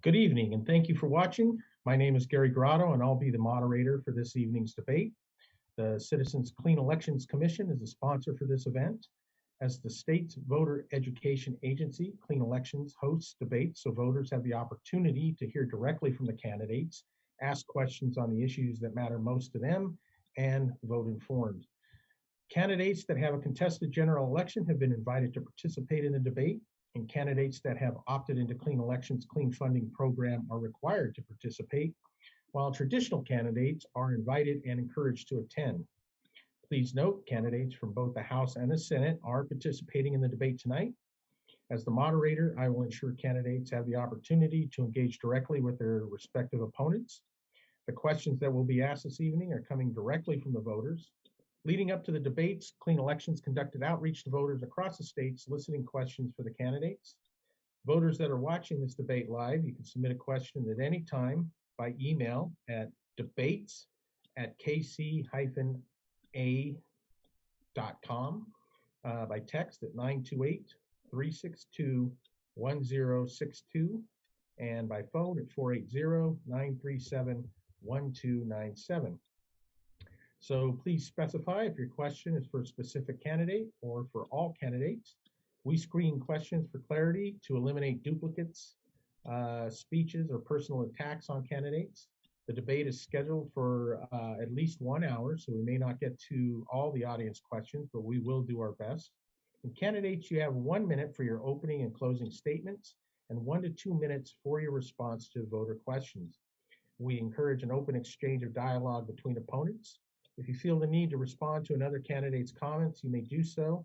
Good evening, and thank you for watching. My name is Gary Grado, and I'll be the moderator for this evening's debate. The Citizens Clean Elections Commission is the sponsor for this event. As the state's voter education agency, Clean Elections hosts debates so voters have the opportunity to hear directly from the candidates, ask questions on the issues that matter most to them, and vote informed. Candidates that have a contested general election have been invited to participate in the debate, and candidates that have opted into Clean Elections Clean Funding Program are required to participate, while traditional candidates are invited and encouraged to attend. Please note, candidates from both the House and the Senate are participating in the debate tonight. As the moderator, I will ensure candidates have the opportunity to engage directly with their respective opponents. The questions that will be asked this evening are coming directly from the voters. Leading up to the debates, Clean Elections conducted outreach to voters across the state soliciting questions for the candidates. Voters that are watching this debate live, you can submit a question at any time by email at debates@kc-a.com, by text at 928-362-1062, and by phone at 480-937-1297. So please specify if your question is for a specific candidate or for all candidates. We screen questions for clarity to eliminate duplicates, speeches, or personal attacks on candidates. The debate is scheduled for at least 1 hour, so we may not get to all the audience questions, but we will do our best. And candidates, you have 1 minute for your opening and closing statements and 1 to 2 minutes for your response to voter questions. We encourage an open exchange of dialogue between opponents. If you feel the need to respond to another candidate's comments, you may do so.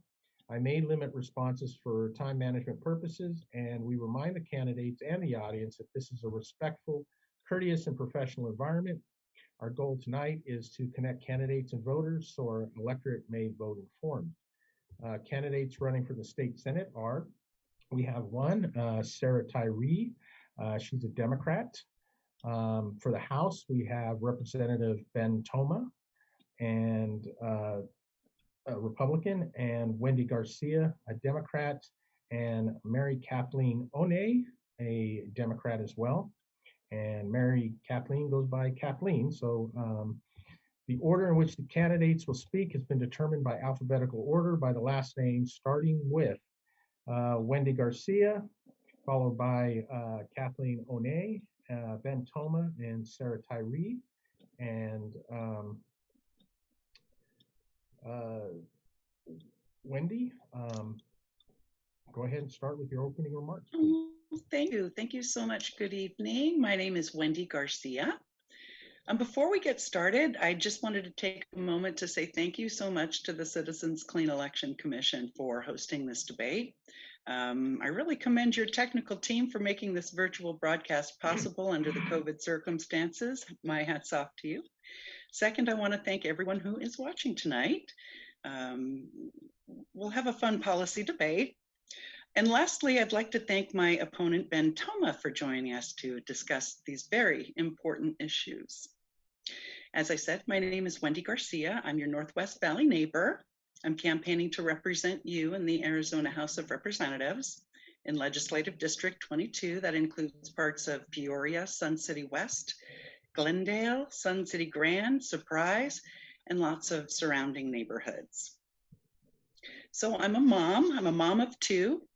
I may limit responses for time management purposes, and we remind the candidates and the audience that this is a respectful, courteous, and professional environment. Our goal tonight is to connect candidates and voters so our electorate may vote informed. Candidates running for the state Senate are, we have one, Sarah Tyree. She's a Democrat. For the House, we have Representative Ben Toma, and a Republican, and Wendy Garcia, a Democrat, and Mary Kathleen Honne, a Democrat as well. And Mary Kathleen goes by Kathleen. So the order in which the candidates will speak has been determined by alphabetical order by the last name, starting with Wendy Garcia, followed by Kathleen Honne, Ben Toma, and Sarah Tyree. And Wendy, go ahead and start with your opening remarks, please. Thank you. Thank you so much. Good evening. My name is Wendy Garcia. Before we get started, I just wanted to take a moment to say thank you so much to the Citizens Clean Election Commission for hosting this debate. I really commend your technical team for making this virtual broadcast possible under the COVID circumstances. My hat's off to you. Second, I want to thank everyone who is watching tonight. We'll have a fun policy debate. And lastly, I'd like to thank my opponent, Ben Toma, for joining us to discuss these very important issues. As I said, my name is Wendy Garcia. I'm your Northwest Valley neighbor. I'm campaigning to represent you in the Arizona House of Representatives in Legislative District 22. That includes parts of Peoria, Sun City West, Glendale, Sun City Grand, Surprise, and lots of surrounding neighborhoods. So I'm a mom of two.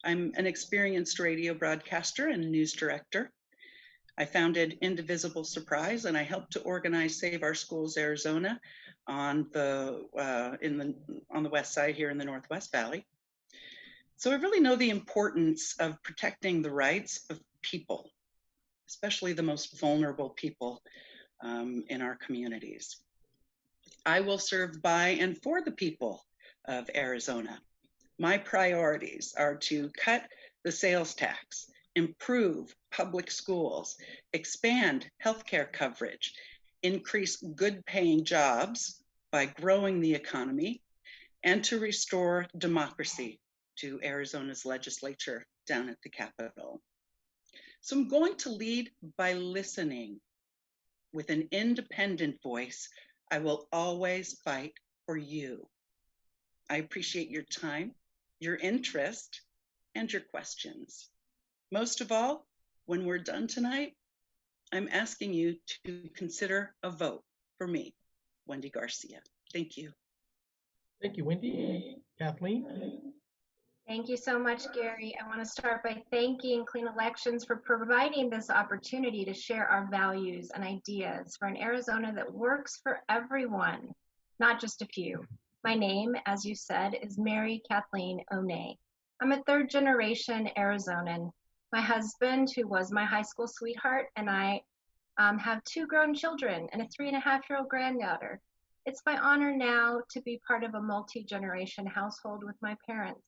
I'm an experienced radio broadcaster and news director. I founded Indivisible Surprise, and I helped to organize Save Our Schools Arizona on the west side here in the Northwest Valley. So I really know the importance of protecting the rights of people, especially the most vulnerable people in our communities. I will serve by and for the people of Arizona. My priorities are to cut the sales tax, improve public schools, expand healthcare coverage, increase good-paying jobs by growing the economy, and to restore democracy to Arizona's legislature down at the Capitol. So I'm going to lead by listening. With an independent voice, I will always fight for you. I appreciate your time, your interest, and your questions. Most of all, When we're done tonight, I'm asking you to consider a vote for me, Wendy Garcia. Thank you. Thank you, Wendy. Kathleen? Thank you so much, Gary. I want to start by thanking Clean Elections for providing this opportunity to share our values and ideas for an Arizona that works for everyone, not just a few. My name, as you said, is Mary Kathleen Honne. I'm a third-generation Arizonan. My husband, who was my high school sweetheart, and I have 2 grown children and a 3.5-year-old granddaughter. It's my honor now to be part of a multi-generation household with my parents.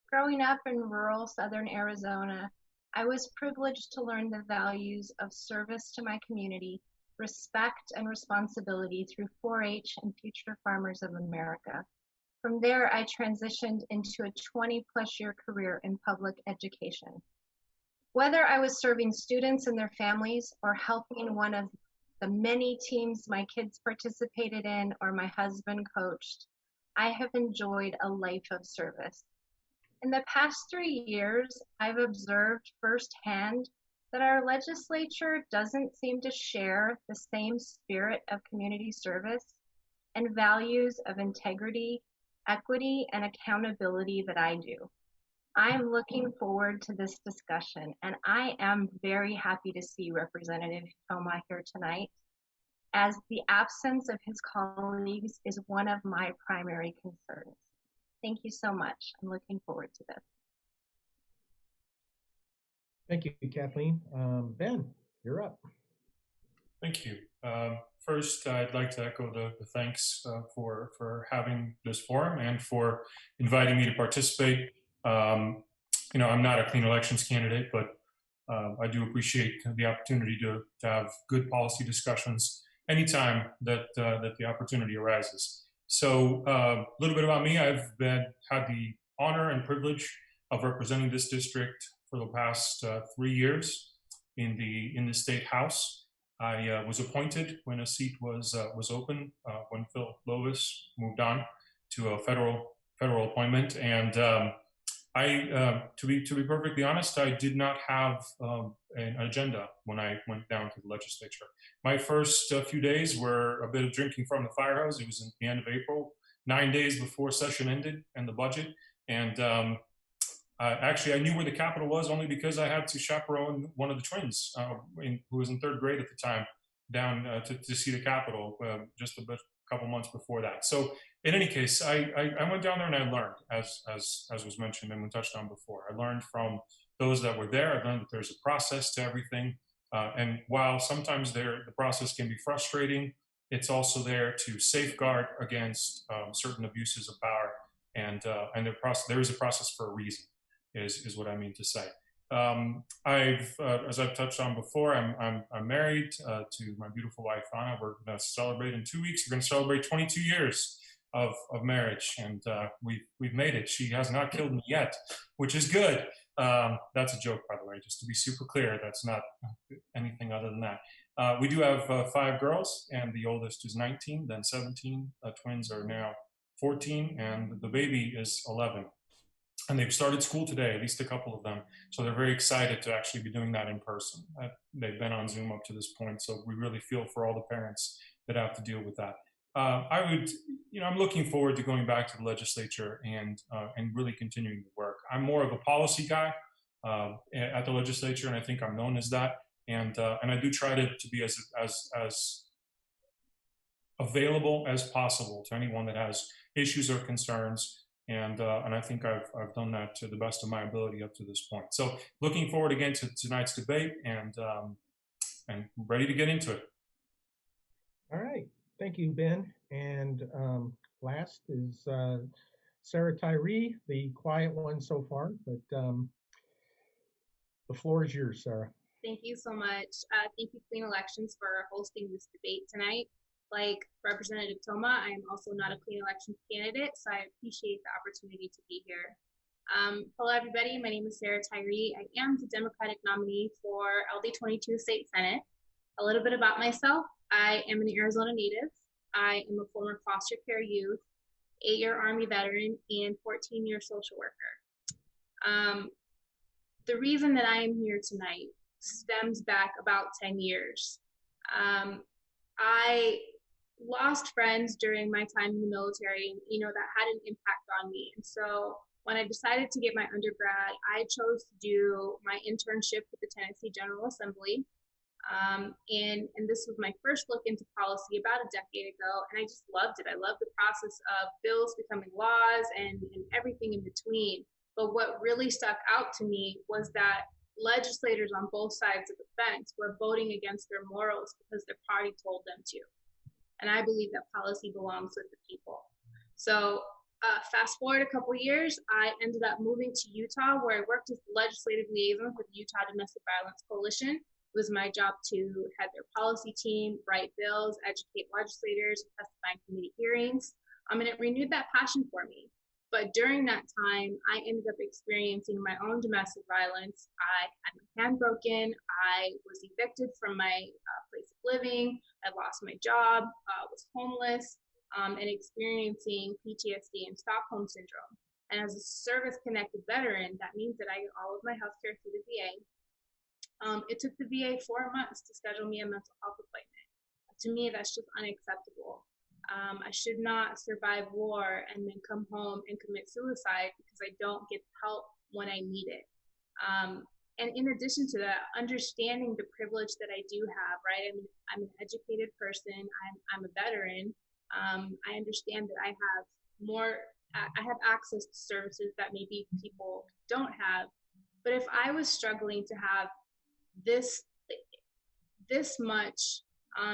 Growing up in rural southern Arizona, I was privileged to learn the values of service to my community, respect and responsibility through 4-H and Future Farmers of America. From there, I transitioned into a 20-plus year career in public education. Whether I was serving students and their families or helping one of the many teams my kids participated in or my husband coached, I have enjoyed a life of service. In the past 3 years, I've observed firsthand that our legislature doesn't seem to share the same spirit of community service and values of integrity, equity, and accountability that I do. I'm looking forward to this discussion, and I am very happy to see Representative Toma here tonight, as the absence of his colleagues is one of my primary concerns. Thank you so much. I'm looking forward to this. Thank you, Kathleen. Ben, you're up. Thank you. First, I'd like to echo the thanks for having this forum and for inviting me to participate. I'm not a clean elections candidate, but I do appreciate the opportunity to have good policy discussions anytime that the opportunity arises. So a little bit about me. I've had the honor and privilege of representing this district for the past 3 years in the state house. I was appointed when a seat was open when Phil Lovis moved on to a federal appointment, and to be perfectly honest, I did not have an agenda when I went down to the legislature. My first few days were a bit of drinking from the fire hose. It was at the end of April, 9 days before session ended and the budget. And actually, I knew where the Capitol was only because I had to chaperone one of the twins who was in 3rd grade at the time down to see the Capitol just a couple months before that. So in any case, I went down there and I learned, as was mentioned and we touched on before. I learned from those that were there. I learned that there's a process to everything. And while sometimes the process can be frustrating, it's also there to safeguard against certain abuses of power. And there is a process for a reason, is what I mean to say. As I've touched on before, I'm married to my beautiful wife, Honne. We're going to celebrate in 2 weeks. We're going to celebrate 22 years of marriage, and we've made it. She has not killed me yet, which is good. That's a joke, by the way, just to be super clear. That's not anything other than that. We do have 5 girls, and the oldest is 19, then 17. Twins are now 14, and the baby is 11. And they've started school today, at least a couple of them. So they're very excited to actually be doing that in person. They've been on Zoom up to this point, so we really feel for all the parents that have to deal with that. I'm looking forward to going back to the legislature and really continuing the work. I'm more of a policy guy at the legislature, and I think I'm known as that. And I do try to be as available as possible to anyone that has issues or concerns. And I think I've done that to the best of my ability up to this point. So looking forward again to tonight's debate and ready to get into it. All right. Thank you, Ben. And last is Sarah Tyree, the quiet one so far, but the floor is yours, Sarah. Thank you so much. Thank you, Clean Elections, for hosting this debate tonight. Like Representative Toma, I am also not a Clean Elections candidate, so I appreciate the opportunity to be here. Hello, everybody. My name is Sarah Tyree. I am the Democratic nominee for LD22 State Senate. A little bit about myself. I am an Arizona native. I am a former foster care youth, 8-year Army veteran, and 14-year social worker. The reason that I am here tonight stems back about 10 years. I lost friends during my time in the military, and that had an impact on me. And so when I decided to get my undergrad, I chose to do my internship with the Tennessee General Assembly. And this was my first look into policy about a decade ago, and I just loved it. I loved the process of bills becoming laws and everything in between. But what really stuck out to me was that legislators on both sides of the fence were voting against their morals because their party told them to. And I believe that policy belongs with the people. So fast forward a couple years, I ended up moving to Utah, where I worked as the legislative liaison for the Utah Domestic Violence Coalition. It was my job to head their policy team, write bills, educate legislators, testify in committee hearings, and it renewed that passion for me. But during that time, I ended up experiencing my own domestic violence. I had my hand broken. I was evicted from my place of living. I lost my job, was homeless, and experiencing PTSD and Stockholm Syndrome. And as a service-connected veteran, that means that I get all of my healthcare through the VA. It took the VA 4 months to schedule me a mental health appointment. To me, that's just unacceptable. I should not survive war and then come home and commit suicide because I don't get help when I need it. And in addition to that, understanding the privilege that I do have, right? I'm an educated person. I'm a veteran. I understand that I have access to services that maybe people don't have. But if I was struggling to have this much,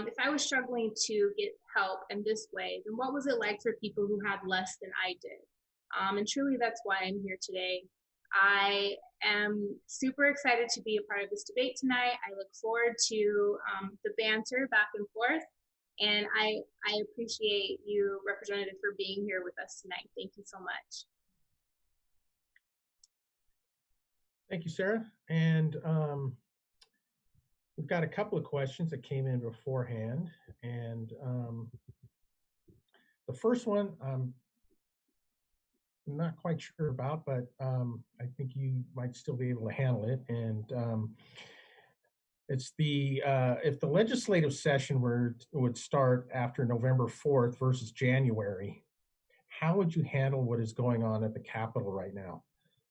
if I was struggling to get help in this way, then what was it like for people who had less than I did? And truly, that's why I'm here today. I am super excited to be a part of this debate tonight. I look forward to the banter back and forth. And I appreciate you, Representative, for being here with us tonight. Thank you so much. Thank you, Sarah. And we've got a couple of questions that came in beforehand. And the first one, I'm not quite sure about, but I think you might still be able to handle it. And it's if the legislative session would start after November 4th versus January, how would you handle what is going on at the Capitol right now?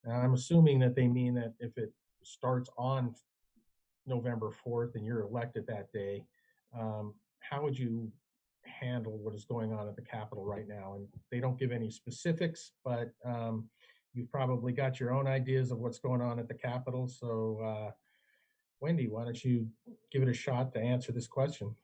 And I'm assuming that they mean that if it starts on November 4th and you're elected that day, how would you handle what is going on at the Capitol right now? And they don't give any specifics, but you've probably got your own ideas of what's going on at the Capitol. So Wendy, why don't you give it a shot to answer this question?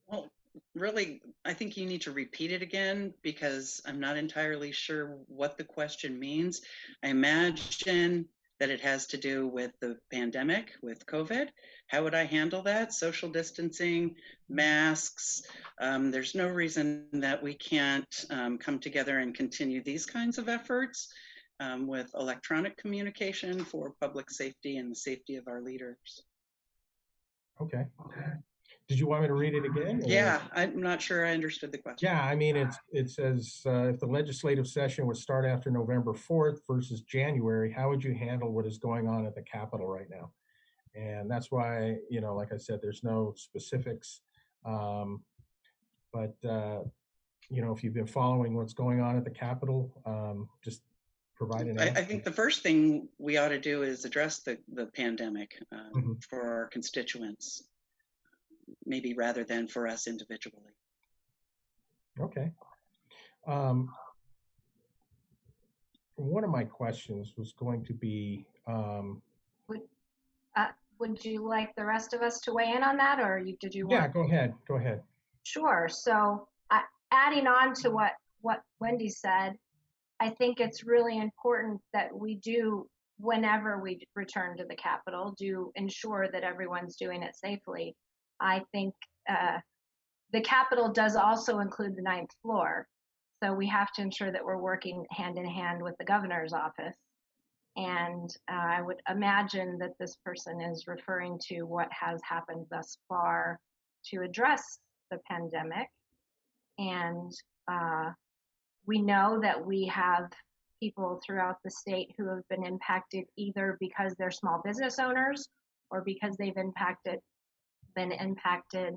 Well, really, I think you need to repeat it again because I'm not entirely sure what the question means. I imagine that it has to do with the pandemic, with COVID. How would I handle that? Social distancing, masks. There's no reason that we can't come together and continue these kinds of efforts with electronic communication for public safety and the safety of our leaders. Okay. Did you want me to read it again? Or? Yeah, I'm not sure I understood the question. Yeah, I mean, it says, if the legislative session would start after November 4th versus January, how would you handle what is going on at the Capitol right now? And that's why, like I said, there's no specifics. But if you've been following what's going on at the Capitol, just provide an answer. I think the first thing we ought to do is address the pandemic for our constituents, maybe rather than for us individually. Okay. One of my questions was going to be, would you like the rest of us to weigh in on that, or did you want? Yeah, go ahead. Go ahead. Sure. So adding on to what Wendy said, I think it's really important that we do, whenever we return to the Capitol, do ensure that everyone's doing it safely. I think the Capitol does also include the 9th floor. So we have to ensure that we're working hand in hand with the governor's office. And I would imagine that this person is referring to what has happened thus far to address the pandemic. And we know that we have people throughout the state who have been impacted either because they're small business owners or because they've been impacted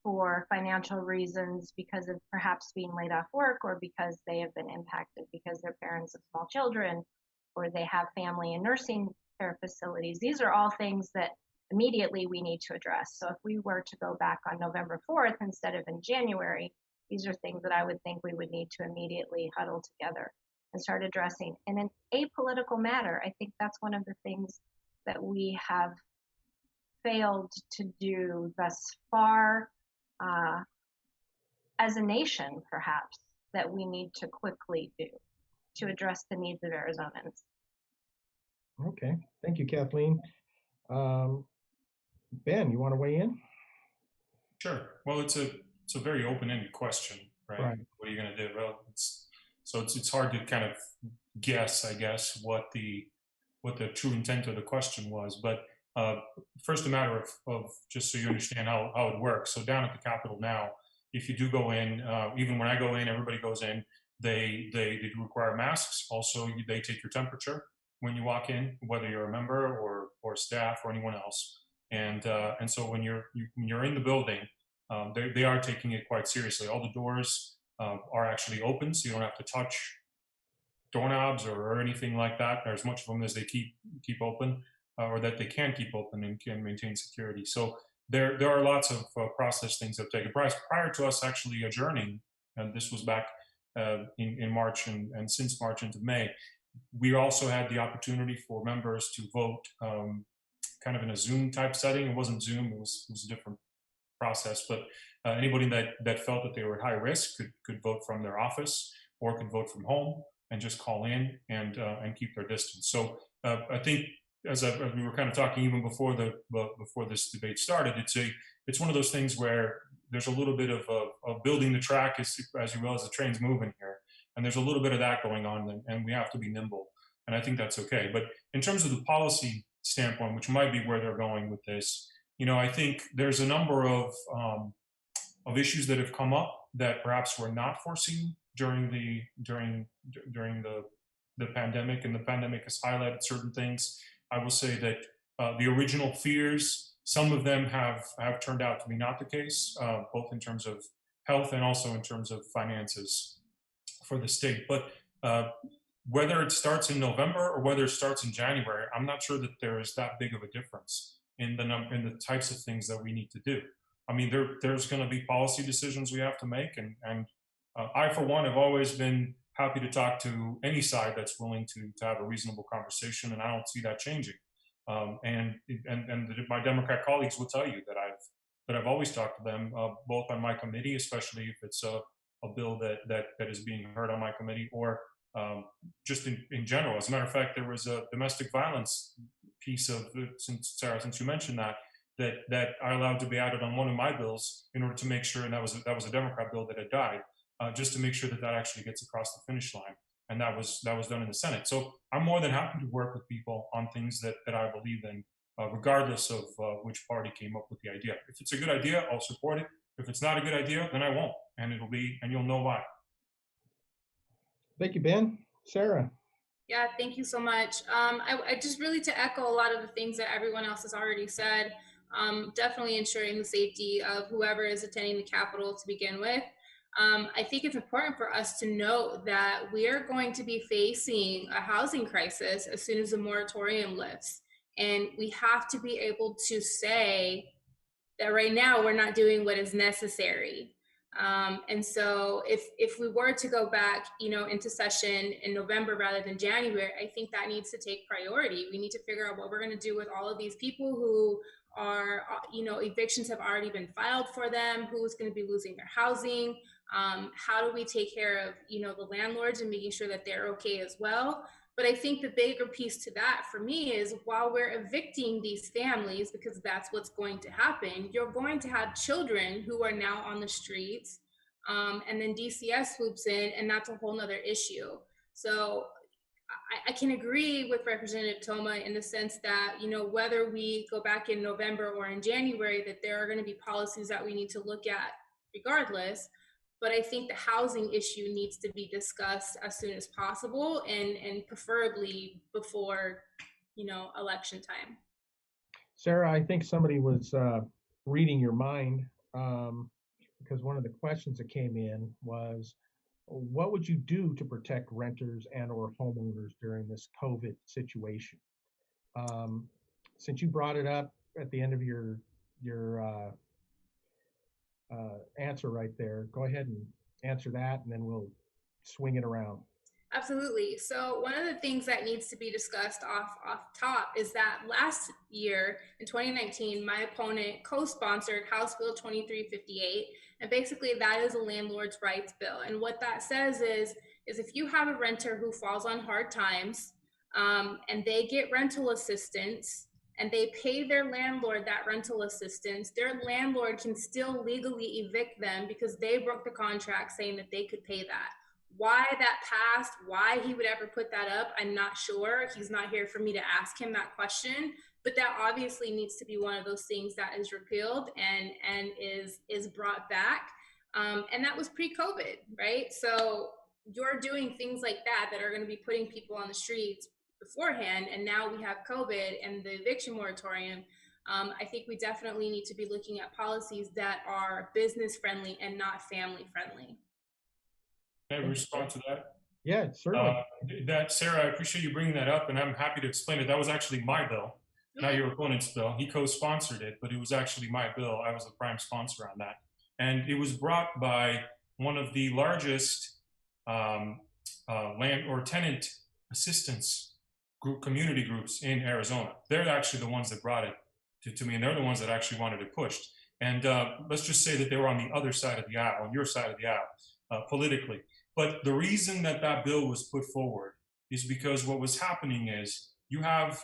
for financial reasons because of perhaps being laid off work, or because they have been impacted because they're parents of small children, or they have family in nursing care facilities. These are all things that immediately we need to address. So if we were to go back on November 4th instead of in January, these are things that I would think we would need to immediately huddle together and start addressing. In an apolitical matter, I think that's one of the things that we have failed to do thus far as a nation, perhaps, that we need to quickly do to address the needs of Arizonans. Okay, thank you, Kathleen. Ben, you want to weigh in? Sure. Well, it's a very open-ended question, right? Right. What are you going to do? Well, it's hard to kind of guess, I guess, what the true intent of the question was. But first, a matter of just so you understand how it works. So down at the Capitol now, if you do go in, even when I go in, everybody goes in. They do require masks. Also, they take your temperature when you walk in, whether you're a member or staff or anyone else. And so when you're in the building, they are taking it quite seriously. All the doors are actually open, so you don't have to touch doorknobs or anything like that. There's much of them as they keep open, or that they can keep open and can maintain security. So there are lots of process things that have taken place prior to us actually adjourning. And this was back in March and since March into May. We also had the opportunity for members to vote kind of in a Zoom type setting. It wasn't Zoom, it was a different process, but anybody that felt that they were at high risk could vote from their office or could vote from home and just call in and keep their distance. So I think as we were kind of talking even before this debate started, it's one of those things where there's a little bit of building the track as you will as the train's moving here, and there's a little bit of that going on, and we have to be nimble, and I think that's okay. But in terms of the policy standpoint, which might be where they're going with this, I think there's a number of issues that have come up that perhaps were not foreseen during the pandemic, and the pandemic has highlighted certain things. I will say that the original fears, some of them have turned out to be not the case, both in terms of health and also in terms of finances for the state. But whether it starts in November or whether it starts in January, I'm not sure that there is that big of a difference in the types of things that we need to do. I mean, there's going to be policy decisions we have to make, and I, for one, have always been happy to talk to any side that's willing to have a reasonable conversation, and I don't see that changing. And my Democrat colleagues will tell you that I've always talked to them, both on my committee, especially if it's a bill that is being heard on my committee, or just in general. As a matter of fact, there was a domestic violence piece of, Sarah, since you mentioned that I allowed to be added on one of my bills in order to make sure, and that was a Democrat bill that had died, just to make sure that actually gets across the finish line. And that was done in the Senate. So I'm more than happy to work with people on things that I believe in, regardless of which party came up with the idea. If it's a good idea, I'll support it. If it's not a good idea, then I won't, and you'll know why. Thank you, Ben. Sarah. Yeah, thank you so much. I just really to echo a lot of the things that everyone else has already said. Definitely ensuring the safety of whoever is attending the Capitol to begin with. I think it's important for us to note that we are going to be facing a housing crisis as soon as the moratorium lifts. And we have to be able to say that right now we're not doing what is necessary. And so if we were to go back, into session in November rather than January, I think that needs to take priority. We need to figure out what we're going to do with all of these people who are, evictions have already been filed for them, who's going to be losing their housing. How do we take care of, the landlords and making sure that they're okay as well? But I think the bigger piece to that for me is while we're evicting these families, because that's what's going to happen, you're going to have children who are now on the streets, and then DCS swoops in, and that's a whole nother issue. So I can agree with Representative Toma in the sense that, whether we go back in November or in January, that there are going to be policies that we need to look at regardless. But I think the housing issue needs to be discussed as soon as possible, and preferably before, election time. Sarah, I think somebody was reading your mind because one of the questions that came in was, what would you do to protect renters and or homeowners during this COVID situation? Um, since you brought it up at the end of your answer right there, go ahead and answer that, and then we'll swing it around. Absolutely. So one of the things that needs to be discussed off top is that last year in 2019, my opponent co-sponsored House Bill 2358, and basically that is a landlord's rights bill. And what that says is if you have a renter who falls on hard times and they get rental assistance and they pay their landlord that rental assistance, their landlord can still legally evict them because they broke the contract saying that they could pay that. Why that passed, why he would ever put that up, I'm not sure. He's not here for me to ask him that question, but that obviously needs to be one of those things that is repealed and is brought back. And that was pre-COVID, right? So you're doing things like that are going to be putting people on the streets beforehand, and now we have COVID and the eviction moratorium. I think we definitely need to be looking at policies that are business friendly and not family friendly. Can I respond to that? Yeah, certainly. Sarah, I appreciate you bringing that up, and I'm happy to explain it. That was actually my bill, not your opponent's bill. He co-sponsored it, but it was actually my bill. I was the prime sponsor on that. And it was brought by one of the largest land or tenant assistance community groups in Arizona. They're actually the ones that brought it to me, and they're the ones that actually wanted it pushed. And let's just say that they were on the other side of the aisle, on your side of the aisle, politically. But the reason that that bill was put forward is because what was happening is you have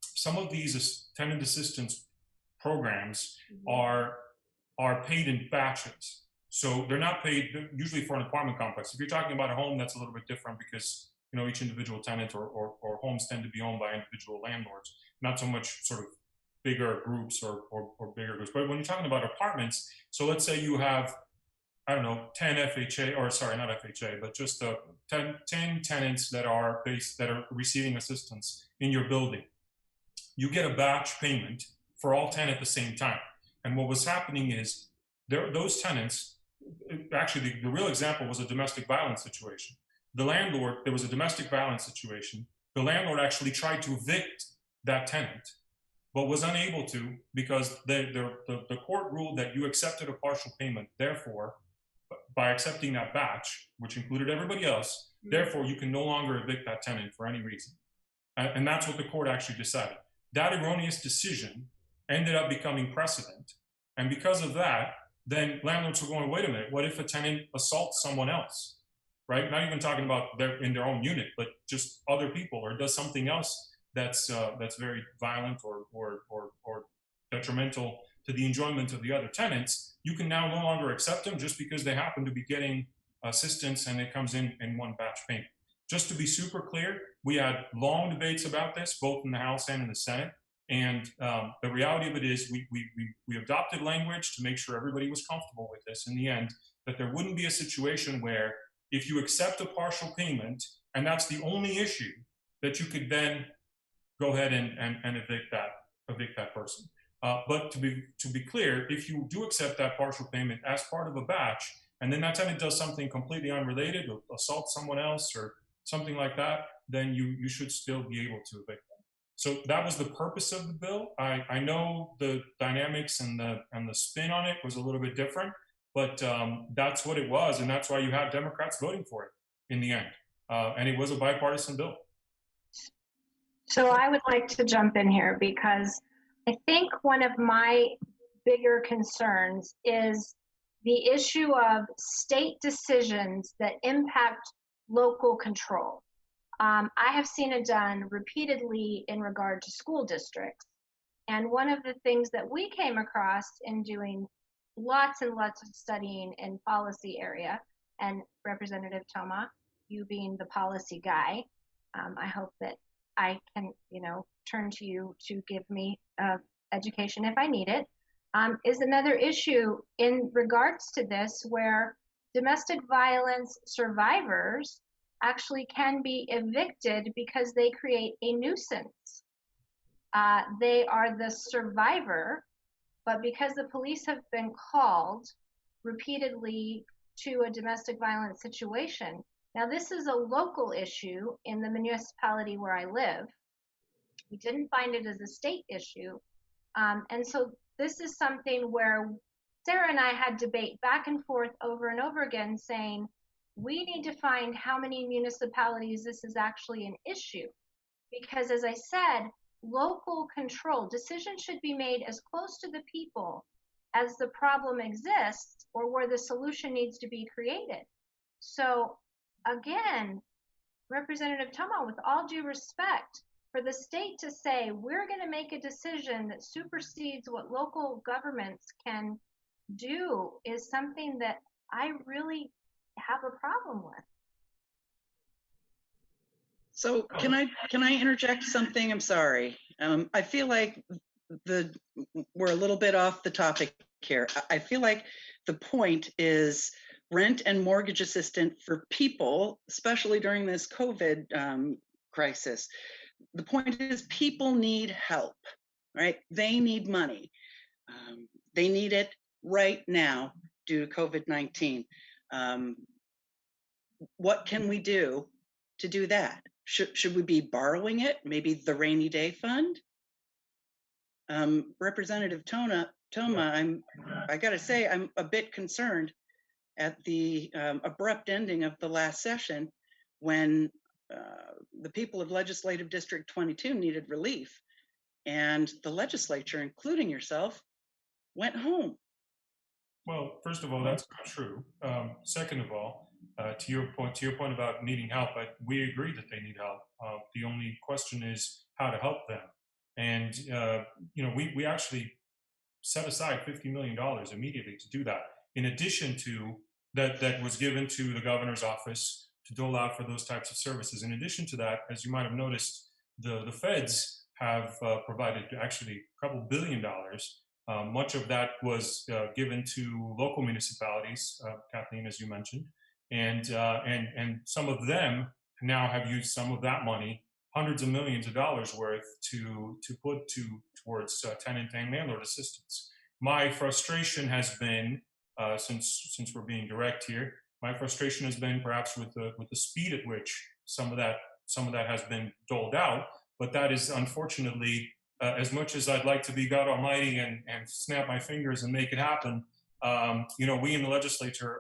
some of these tenant assistance programs are paid in batches. So they're not paid usually for an apartment complex. If you're talking about a home, that's a little bit different because each individual tenant or homes tend to be owned by individual landlords, not so much sort of bigger groups or bigger groups. But when you're talking about apartments, so let's say you have 10 FHA, or sorry, not FHA, but just 10 tenants that are receiving assistance in your building. You get a batch payment for all 10 at the same time. And what was happening is those tenants, actually the real example was a domestic violence situation. There was a domestic violence situation. The landlord actually tried to evict that tenant, but was unable to because the court ruled that you accepted a partial payment. Therefore, by accepting that batch, which included everybody else, therefore you can no longer evict that tenant for any reason. And that's what the court actually decided. That erroneous decision ended up becoming precedent. And because of that, then landlords were going, wait a minute, what if a tenant assaults someone else, right? Not even talking about in their own unit, but just other people, or does something else that's very violent or detrimental to the enjoyment of the other tenants. You can now no longer accept them just because they happen to be getting assistance and it comes in one batch payment. Just to be super clear, we had long debates about this, both in the House and in the Senate. And the reality of it is we adopted language to make sure everybody was comfortable with this in the end, that there wouldn't be a situation where if you accept a partial payment and that's the only issue, that you could then go ahead and evict that person. But to be clear, if you do accept that partial payment as part of a batch, and then that tenant does something completely unrelated, or assaults someone else or something like that, then you should still be able to evict them. So that was the purpose of the bill. I know the dynamics and the spin on it was a little bit different, but that's what it was, and that's why you have Democrats voting for it in the end. And it was a bipartisan bill. So I would like to jump in here because I think one of my bigger concerns is the issue of state decisions that impact local control. I have seen it done repeatedly in regard to school districts. And one of the things that we came across in doing lots and lots of studying in policy area, and Representative Toma, you being the policy guy, I hope that I can, turn to you to give me education if I need it, is another issue in regards to this, where domestic violence survivors actually can be evicted because they create a nuisance. They are the survivor, but because the police have been called repeatedly to a domestic violence situation. Now, this is a local issue in the municipality where I live. We didn't find it as a state issue. And so this is something where Sarah and I had debate back and forth over and over again saying, we need to find how many municipalities this is actually an issue. Because as I said, local control, decisions should be made as close to the people as the problem exists or where the solution needs to be created. So again, Representative Toma, with all due respect, for the state to say we're going to make a decision that supersedes what local governments can do is something that I really have a problem with. So can I interject something? I'm sorry. I feel like we're a little bit off the topic here. I feel like the point is rent and mortgage assistance for people, especially during this COVID crisis. The point is people need help, right? They need money. They need it right now due to COVID-19. What can we do to do that? Should we be borrowing it? Maybe the rainy day fund? Representative Toma, I gotta say, I'm a bit concerned at the abrupt ending of the last session when the people of Legislative District 22 needed relief and the legislature, including yourself, went home. Well, first of all, that's not true. Second of all, to your point about needing help, we agree that they need help. The only question is how to help them. And we actually set aside $50 million immediately to do that. In addition to that was given to the governor's office to dole out for those types of services. In addition to that, as you might have noticed, the feds have provided actually a couple $2 billion. Much of that was given to local municipalities, Kathleen, as you mentioned, and some of them now have used some of that money, hundreds of millions of dollars worth, to put towards tenant and landlord assistance. My frustration has been, since we're being direct here, my frustration has been perhaps with the speed at which some of that has been doled out, but that is unfortunately. As much as I'd like to be God Almighty and snap my fingers and make it happen, we in the legislature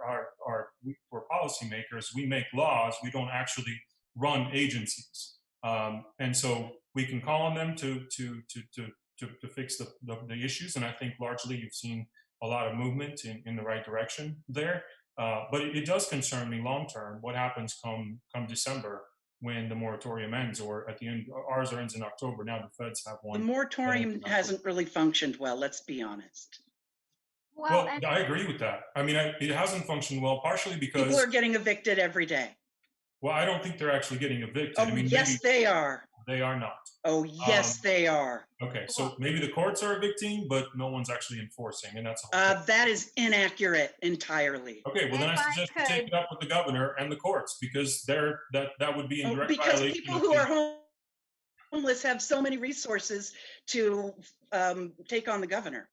we're policymakers. We make laws. We don't actually run agencies, and so we can call on them to fix the issues. And I think largely you've seen a lot of movement in the right direction there. But it does concern me long term. What happens come December? When the moratorium ends, or at the end, ours ends in October. Now the feds have one. The moratorium hasn't really functioned well, let's be honest. Well, I agree with that. I mean, it hasn't functioned well, partially because people are getting evicted every day. Well, I don't think they're actually getting evicted. Oh, I mean, yes, they are. They are not. Oh, yes, they are. Okay, so maybe the courts are evicting, but no one's actually enforcing, and that's that is inaccurate entirely. Okay, well then I suggest you take it up with the governor and the courts, because that would be in direct violation. Because people who are homeless have so many resources to take on the governor.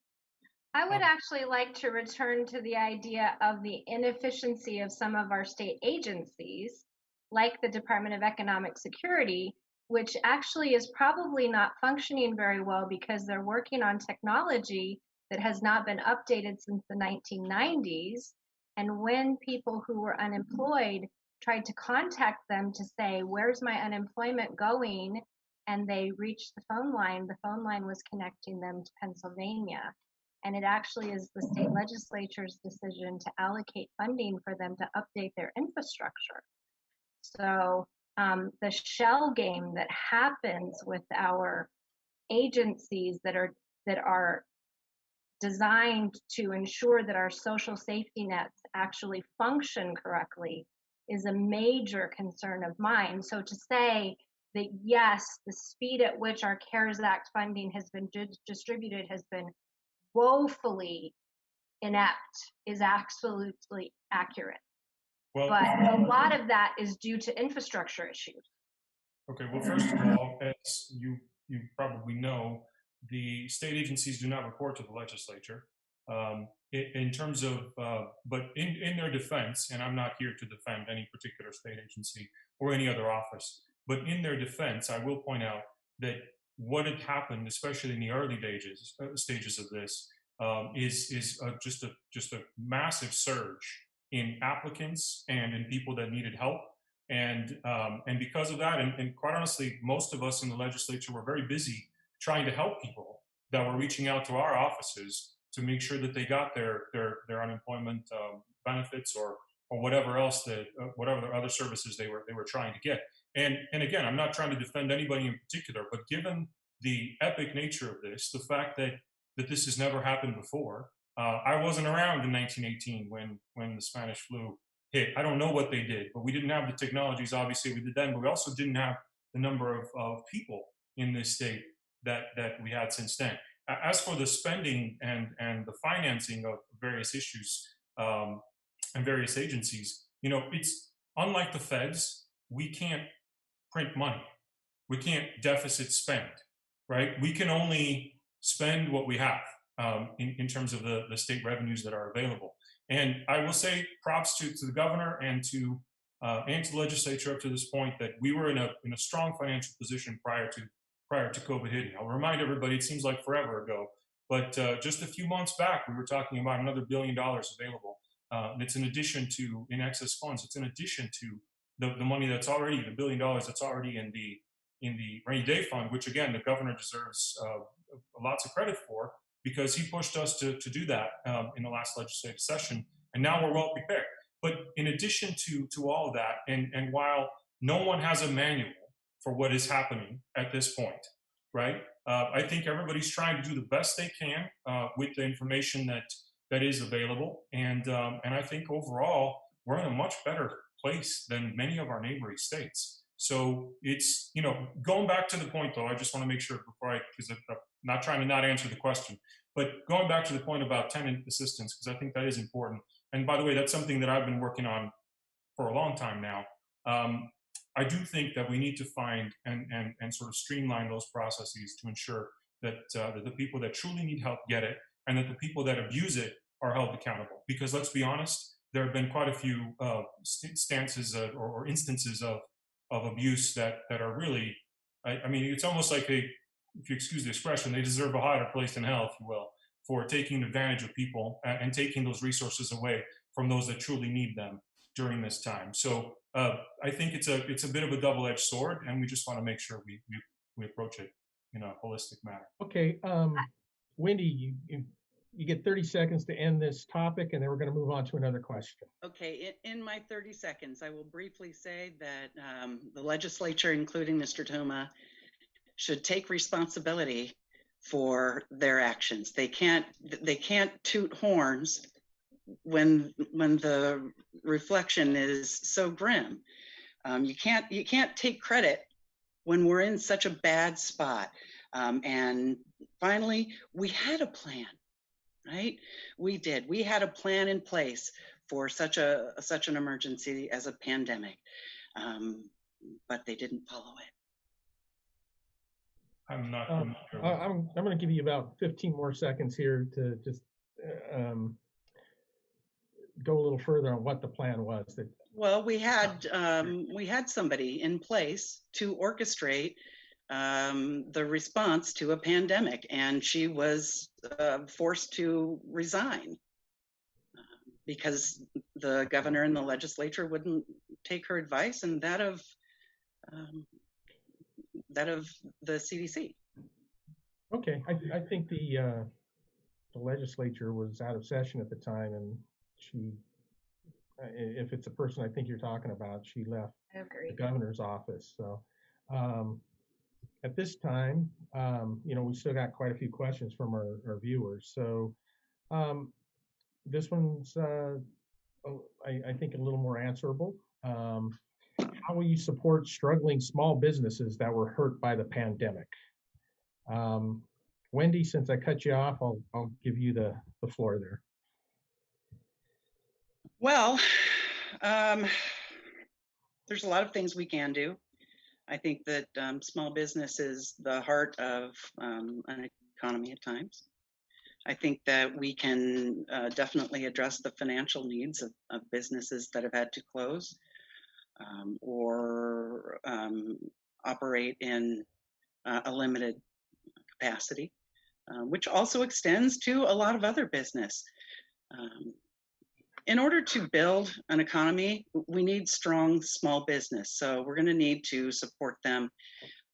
I would actually like to return to the idea of the inefficiency of some of our state agencies, like the Department of Economic Security, which actually is probably not functioning very well because they're working on technology that has not been updated since the 1990s. And when people who were unemployed tried to contact them to say, where's my unemployment going? And they reached the phone line was connecting them to Pennsylvania. And it actually is the state legislature's decision to allocate funding for them to update their infrastructure. So the shell game that happens with our agencies that are designed to ensure that our social safety nets actually function correctly is a major concern of mine. So to say that yes, the speed at which our CARES Act funding has been distributed has been woefully inept is absolutely accurate. Well, but a lot of that is due to infrastructure issues. Okay, well, first of all, as you you probably know, the state agencies do not report to the legislature. In terms of, but in their defense, and I'm not here to defend any particular state agency or any other office, but in their defense, I will point out that what had happened, especially in the early stages of this, is just a massive surge in applicants and in people that needed help. And because of that, and quite honestly, most of us in the legislature were very busy trying to help people that were reaching out to our offices to make sure that they got their unemployment benefits or whatever else that whatever other services they were trying to get. And again, I'm not trying to defend anybody in particular, but given the epic nature of this, the fact that this has never happened before. I wasn't around in 1918 when the Spanish flu hit. I don't know what they did, but we didn't have the technologies, obviously, we did then, but we also didn't have the number of people in this state that we had since then. As for the spending and the financing of various issues and various agencies, it's unlike the feds. We can't print money. We can't deficit spend, right? We can only spend what we have in terms of the state revenues that are available. And I will say props to the governor and to the legislature up to this point that we were in a strong financial position prior to COVID hitting. I'll remind everybody, it seems like forever ago, but just a few months back, we were talking about another $1 billion available. And it's in addition to in excess funds. It's in addition to the money that's already, the $1 billion that's already in the rainy day fund, which again, the governor deserves lots of credit for, because he pushed us to do that in the last legislative session, and now we're well prepared. But in addition to all of that, and while no one has a manual for what is happening at this point, right? I think everybody's trying to do the best they can with the information that is available, and I think overall we're in a much better place than many of our neighboring states. So it's, going back to the point though, I just want to make sure before because I'm not trying to not answer the question, but going back to the point about tenant assistance, because I think that is important. And by the way, that's something that I've been working on for a long time now. I do think that we need to find and sort of streamline those processes to ensure that the people that truly need help get it, and that the people that abuse it are held accountable. Because let's be honest, there have been quite a few stances or instances of abuse that are really, I mean, it's almost like if you excuse the expression, they deserve a higher place in hell, if you will, for taking advantage of people and taking those resources away from those that truly need them during this time. So I think it's a bit of a double-edged sword, and we just want to make sure we approach it in a holistic manner. Okay, Wendy, you get 30 seconds to end this topic, and then we're going to move on to another question. Okay, in my 30 seconds, I will briefly say that the legislature, including Mr. Toma, should take responsibility for their actions. They can't toot horns when the reflection is so grim. You can't take credit when we're in such a bad spot. And finally, we had a plan, right? We did. We had a plan in place for such an emergency as a pandemic, but they didn't follow it. I'm not. I'm going to give you about 15 more seconds here to just go a little further on what the plan was. Well, we had somebody in place to orchestrate the response to a pandemic, and she was forced to resign because the governor and the legislature wouldn't take her advice and that of the CDC. Okay, I think the legislature was out of session at the time, and she, if it's a person I think you're talking about, she left the governor's office. So at this time, we still got quite a few questions from our viewers. So this one's, I think, a little more answerable. How will you support struggling small businesses that were hurt by the pandemic? Wendy, since I cut you off, I'll give you the floor there. Well, there's a lot of things we can do. I think that small business is the heart of an economy at times. I think that we can definitely address the financial needs of businesses that have had to close or operate in a limited capacity, which also extends to a lot of other business. In order to build an economy, we need strong small business. So we're going to need to support them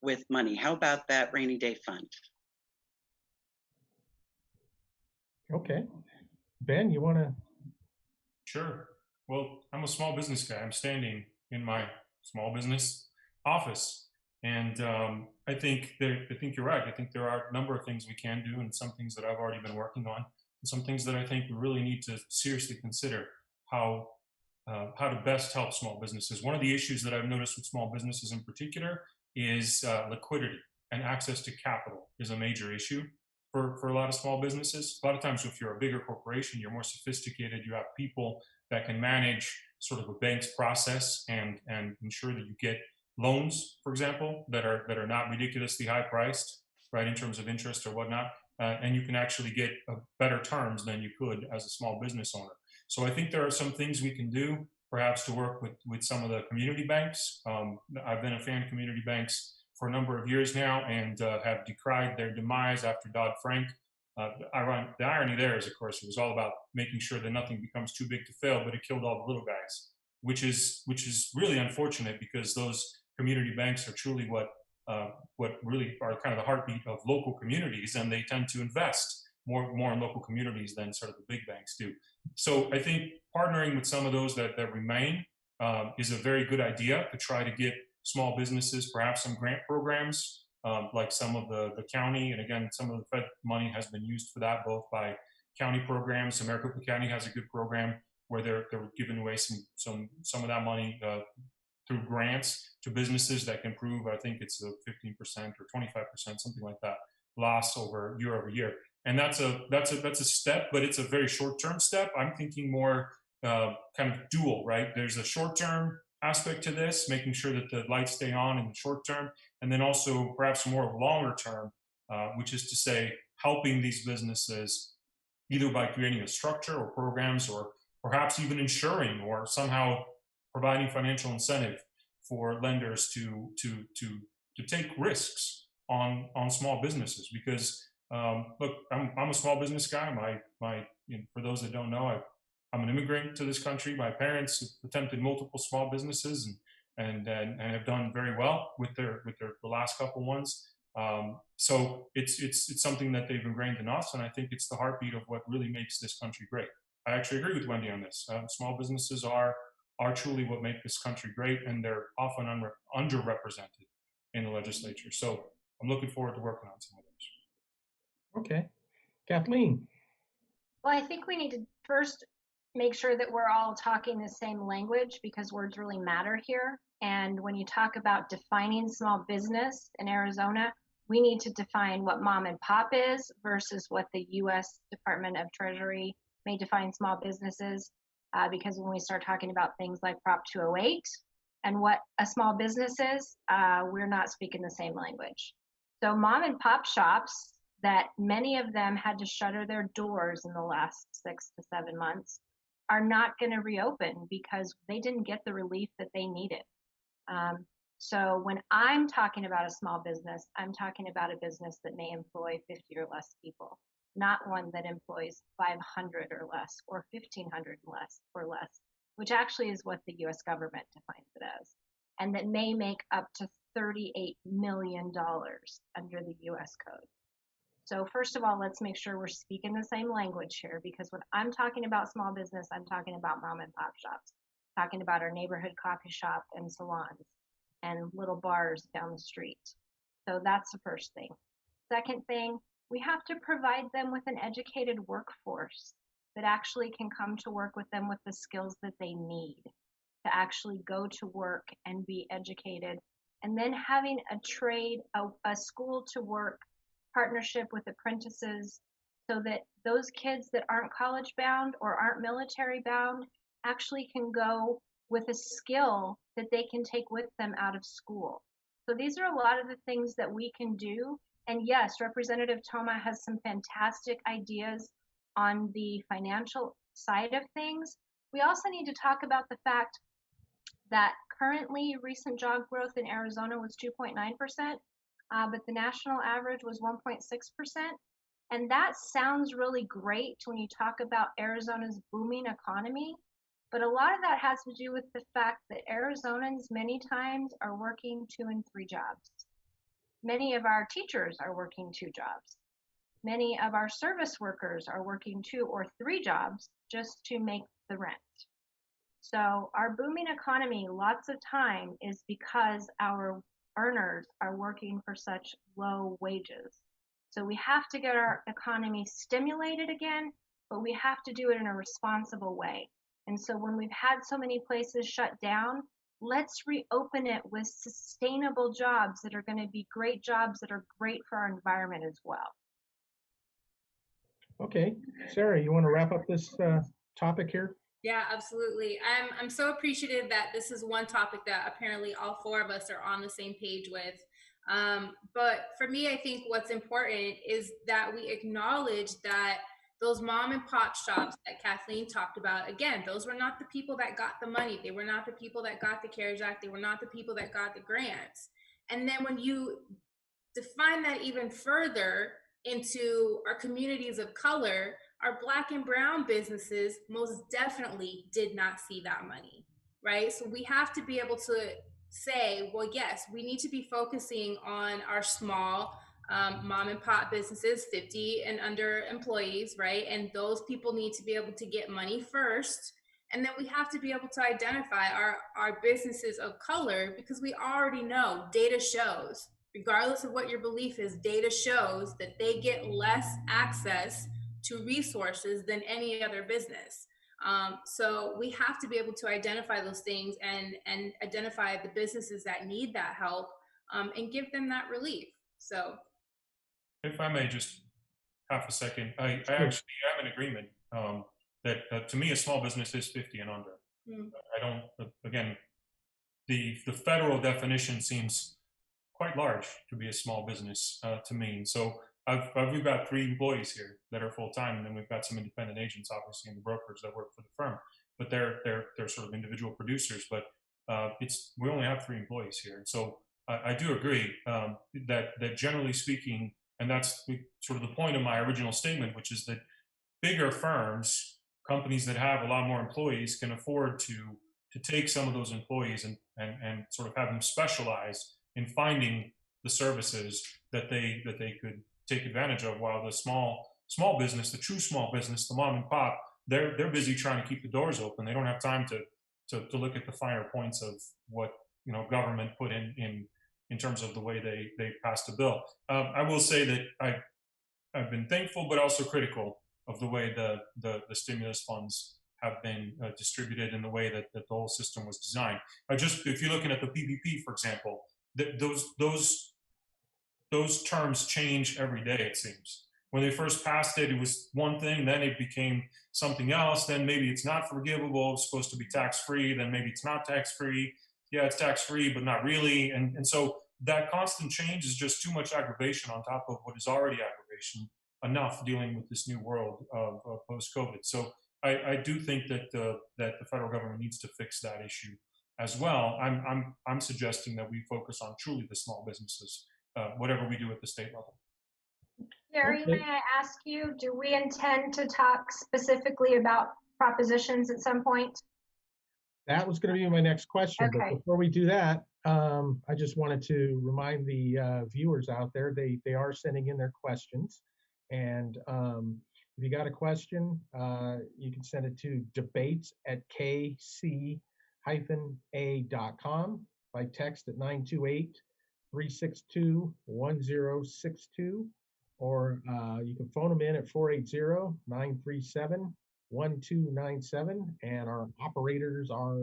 with money. How about that rainy day fund? Okay. Ben, you want to? Sure. Well, I'm a small business guy. I'm standing in my small business office, and I think you're right. I think there are a number of things we can do, and some things that I've already been working on, and some things that I think we really need to seriously consider how to best help small businesses. One of the issues that I've noticed with small businesses in particular is liquidity, and access to capital is a major issue for a lot of small businesses. A lot of times, if you're a bigger corporation, you're more sophisticated, you have people that can manage sort of a bank's process and ensure that you get loans, for example, that are not ridiculously high priced, right, in terms of interest or whatnot, and you can actually get better terms than you could as a small business owner. So I think there are some things we can do, perhaps to work with some of the community banks. I've been a fan of community banks for a number of years now, and have decried their demise after Dodd-Frank. The irony there is, of course, it was all about making sure that nothing becomes too big to fail, but it killed all the little guys, which is really unfortunate, because those community banks are truly what really are kind of the heartbeat of local communities, and they tend to invest more in local communities than sort of the big banks do. So I think partnering with some of those that remain is a very good idea, to try to get small businesses perhaps some grant programs, like some of the county, and again, some of the Fed money has been used for that, both by county programs. Maricopa County has a good program where they're giving away some of that money through grants to businesses that can prove, I think it's a 15% or 25%, something like that, loss over year. And that's a step, but it's a very short-term step. I'm thinking more kind of dual, right? There's a short-term aspect to this, making sure that the lights stay on in the short term, and then also perhaps more longer term, which is to say helping these businesses either by creating a structure or programs, or perhaps even insuring or somehow providing financial incentive for lenders to take risks on small businesses. Because look, I'm a small business guy. For those that don't know, I'm an immigrant to this country. My parents attempted multiple small businesses and have done very well with the last couple ones. So it's something that they've ingrained in us, and I think it's the heartbeat of what really makes this country great. I actually agree with Wendy on this. Small businesses are truly what make this country great, and they're often underrepresented in the legislature. So I'm looking forward to working on some of those. Okay. Kathleen. Well, I think we need to first make sure that we're all talking the same language, because words really matter here. And when you talk about defining small business in Arizona, we need to define what mom and pop is versus what the U.S. Department of Treasury may define small businesses. Because when we start talking about things like Prop 208 and what a small business is, we're not speaking the same language. So mom and pop shops, that many of them had to shutter their doors in the last 6 to 7 months, are not going to reopen because they didn't get the relief that they needed. So when I'm talking about a small business, I'm talking about a business that may employ 50 or less people, not one that employs 500 or less, or 1,500 or less, which actually is what the U.S. government defines it as, and that may make up to $38 million under the U.S. code. So first of all, let's make sure we're speaking the same language here, because when I'm talking about small business, I'm talking about mom and pop shops, talking about our neighborhood coffee shop and salons and little bars down the street. So that's the first thing. Second thing, we have to provide them with an educated workforce that actually can come to work with them with the skills that they need to actually go to work and be educated. And then having a trade, a school to work partnership with apprentices, so that those kids that aren't college bound or aren't military bound actually can go with a skill that they can take with them out of school. So these are a lot of the things that we can do. And yes, Representative Toma has some fantastic ideas on the financial side of things. We also need to talk about the fact that currently recent job growth in Arizona was 2.9%, but the national average was 1.6%. And that sounds really great when you talk about Arizona's booming economy. But a lot of that has to do with the fact that Arizonans many times are working 2 and 3 jobs. Many of our teachers are working 2 jobs. Many of our service workers are working 2 or 3 jobs just to make the rent. So our booming economy lots of time is because our earners are working for such low wages. So we have to get our economy stimulated again, but we have to do it in a responsible way. And so when we've had so many places shut down, let's reopen it with sustainable jobs that are going to be great jobs that are great for our environment as well. Okay, Sarah, you want to wrap up this topic here? Yeah, absolutely. I'm so appreciative that this is one topic that apparently all 4 of us are on the same page with. But for me, I think what's important is that we acknowledge that those mom and pop shops that Kathleen talked about, again, those were not the people that got the money. They were not the people that got the CARES Act. They were not the people that got the grants. And then when you define that even further into our communities of color, our Black and brown businesses most definitely did not see that money, right? So we have to be able to say, well, yes, we need to be focusing on our small mom and pop businesses, 50 and under employees, right? And those people need to be able to get money first. And then we have to be able to identify our businesses of color, because we already know data shows, regardless of what your belief is, data shows that they get less access to resources than any other business. So we have to be able to identify those things and identify the businesses that need that help and give them that relief. So if I may just half a second, I actually am in agreement that to me a small business is 50 and under. I don't, again, the federal definition seems quite large to be a small business to me. So we've got 3 employees here that are full-time, and then we've got some independent agents, obviously, and the brokers that work for the firm, but they're sort of individual producers, but we only have 3 employees here. So I do agree that generally speaking, and that's sort of the point of my original statement, which is that bigger firms, companies that have a lot more employees, can afford to take some of those employees and sort of have them specialize in finding the services that they could take advantage of, while the small business, the true small business, the mom and pop, they're busy trying to keep the doors open. They don't have time to look at the finer points of what government put in terms of the way they passed a bill. I will say that I've been thankful but also critical of the way the stimulus funds have been distributed and the way that the whole system was designed. If you're looking at the PPP, for example, those terms change every day, it seems. When they first passed it, it was one thing, then it became something else, then maybe it's not forgivable, it's supposed to be tax-free, then maybe it's not tax-free. Yeah, it's tax-free, but not really. And so that constant change is just too much aggravation on top of what is already aggravation enough dealing with this new world of post-COVID. So I do think that the federal government needs to fix that issue as well. I'm suggesting that we focus on truly the small businesses, whatever we do at the state level. Gary, may I ask you, do we intend to talk specifically about propositions at some point? That was going to be my next question. Okay. But before we do that, I just wanted to remind the viewers out there, they are sending in their questions. And if you got a question, you can send it to debates@kc-a.com by text at 928-362-1062, or you can phone them in at 480-937-1297, and our operators are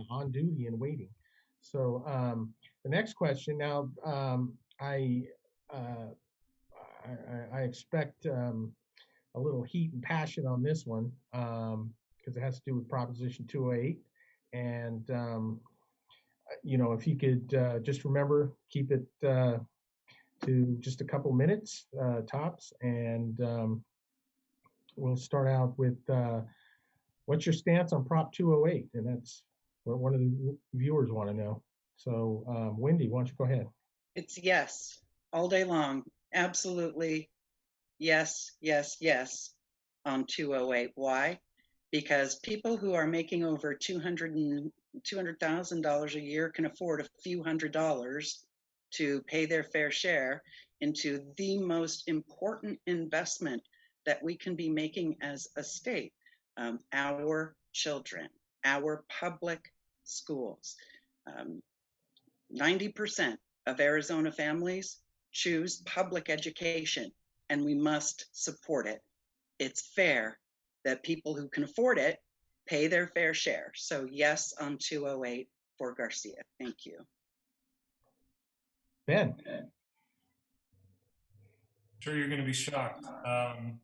on duty and waiting. So the next question now, I expect a little heat and passion on this one because it has to do with Proposition 208. And if you could just remember, keep it to just a couple minutes tops, and we'll start out with what's your stance on Prop 208? And that's what one of the viewers want to know. So Wendy, why don't you go ahead? It's yes, all day long. Absolutely. Yes, yes, yes on 208. Why? Because people who are making over $200,000 a year can afford a few $100s to pay their fair share into the most important investment that we can be making as a state, our children, our public schools. 90% of Arizona families choose public education, and we must support it. It's fair that people who can afford it pay their fair share. So yes on 208 for Garcia. Thank you. Ben. Sure, you're going to be shocked. I'm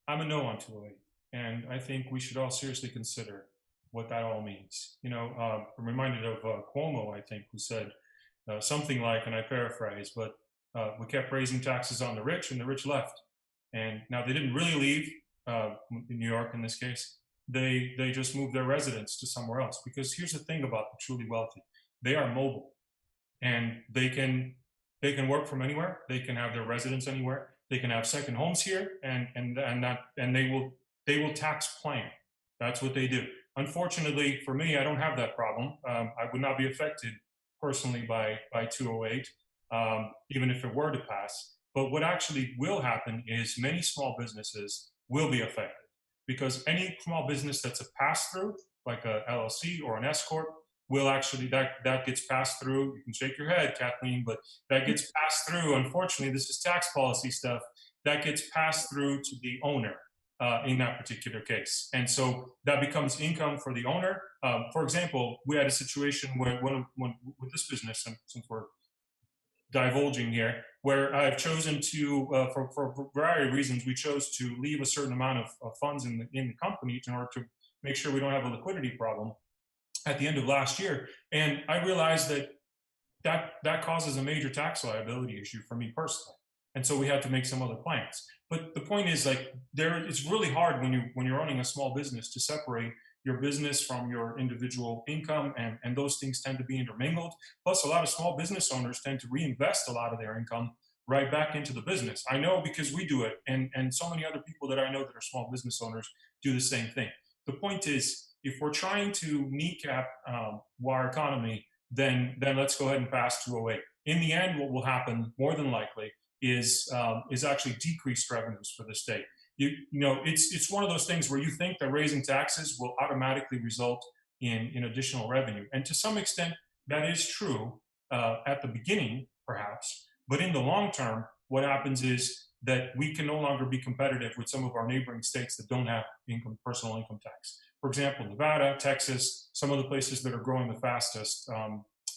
a no on 208, and I think we should all seriously consider what that all means. I'm reminded of Cuomo, I think, who said something like, and I paraphrase, but we kept raising taxes on the rich, and the rich left. And now they didn't really leave in New York in this case. They just moved their residence to somewhere else. Because here's the thing about the truly wealthy: they are mobile, and they can work from anywhere. They can have their residence anywhere. They can have second homes here, and they will tax plan. That's what they do. Unfortunately for me, I don't have that problem. I would not be affected personally by 208, even if it were to pass. But what actually will happen is many small businesses will be affected, because any small business that's a pass-through, like a LLC or an S corp, will actually that gets passed through. You can shake your head, Kathleen, but that gets passed through. Unfortunately, this is tax policy stuff. That gets passed through to the owner in that particular case, and so that becomes income for the owner. For example, we had a situation where when with this business, and since we're divulging here, where I've chosen to, for a variety of reasons, we chose to leave a certain amount of funds in the company in order to make sure we don't have a liquidity problem at the end of last year. And I realized that causes a major tax liability issue for me personally. And so we had to make some other plans. But the point is, like, it's really hard when you're owning a small business to separate your business from your individual income, and those things tend to be intermingled. Plus, a lot of small business owners tend to reinvest a lot of their income right back into the business. I know because we do it, and so many other people that I know that are small business owners do the same thing. The point is, if we're trying to kneecap our economy, then let's go ahead and pass 208. In the end, what will happen, more than likely, is actually decreased revenues for the state. It's one of those things where you think that raising taxes will automatically result in additional revenue, and to some extent that is true at the beginning, perhaps. But in the long term, what happens is that we can no longer be competitive with some of our neighboring states that don't have personal income tax. For example, Nevada, Texas, some of the places that are growing the fastest,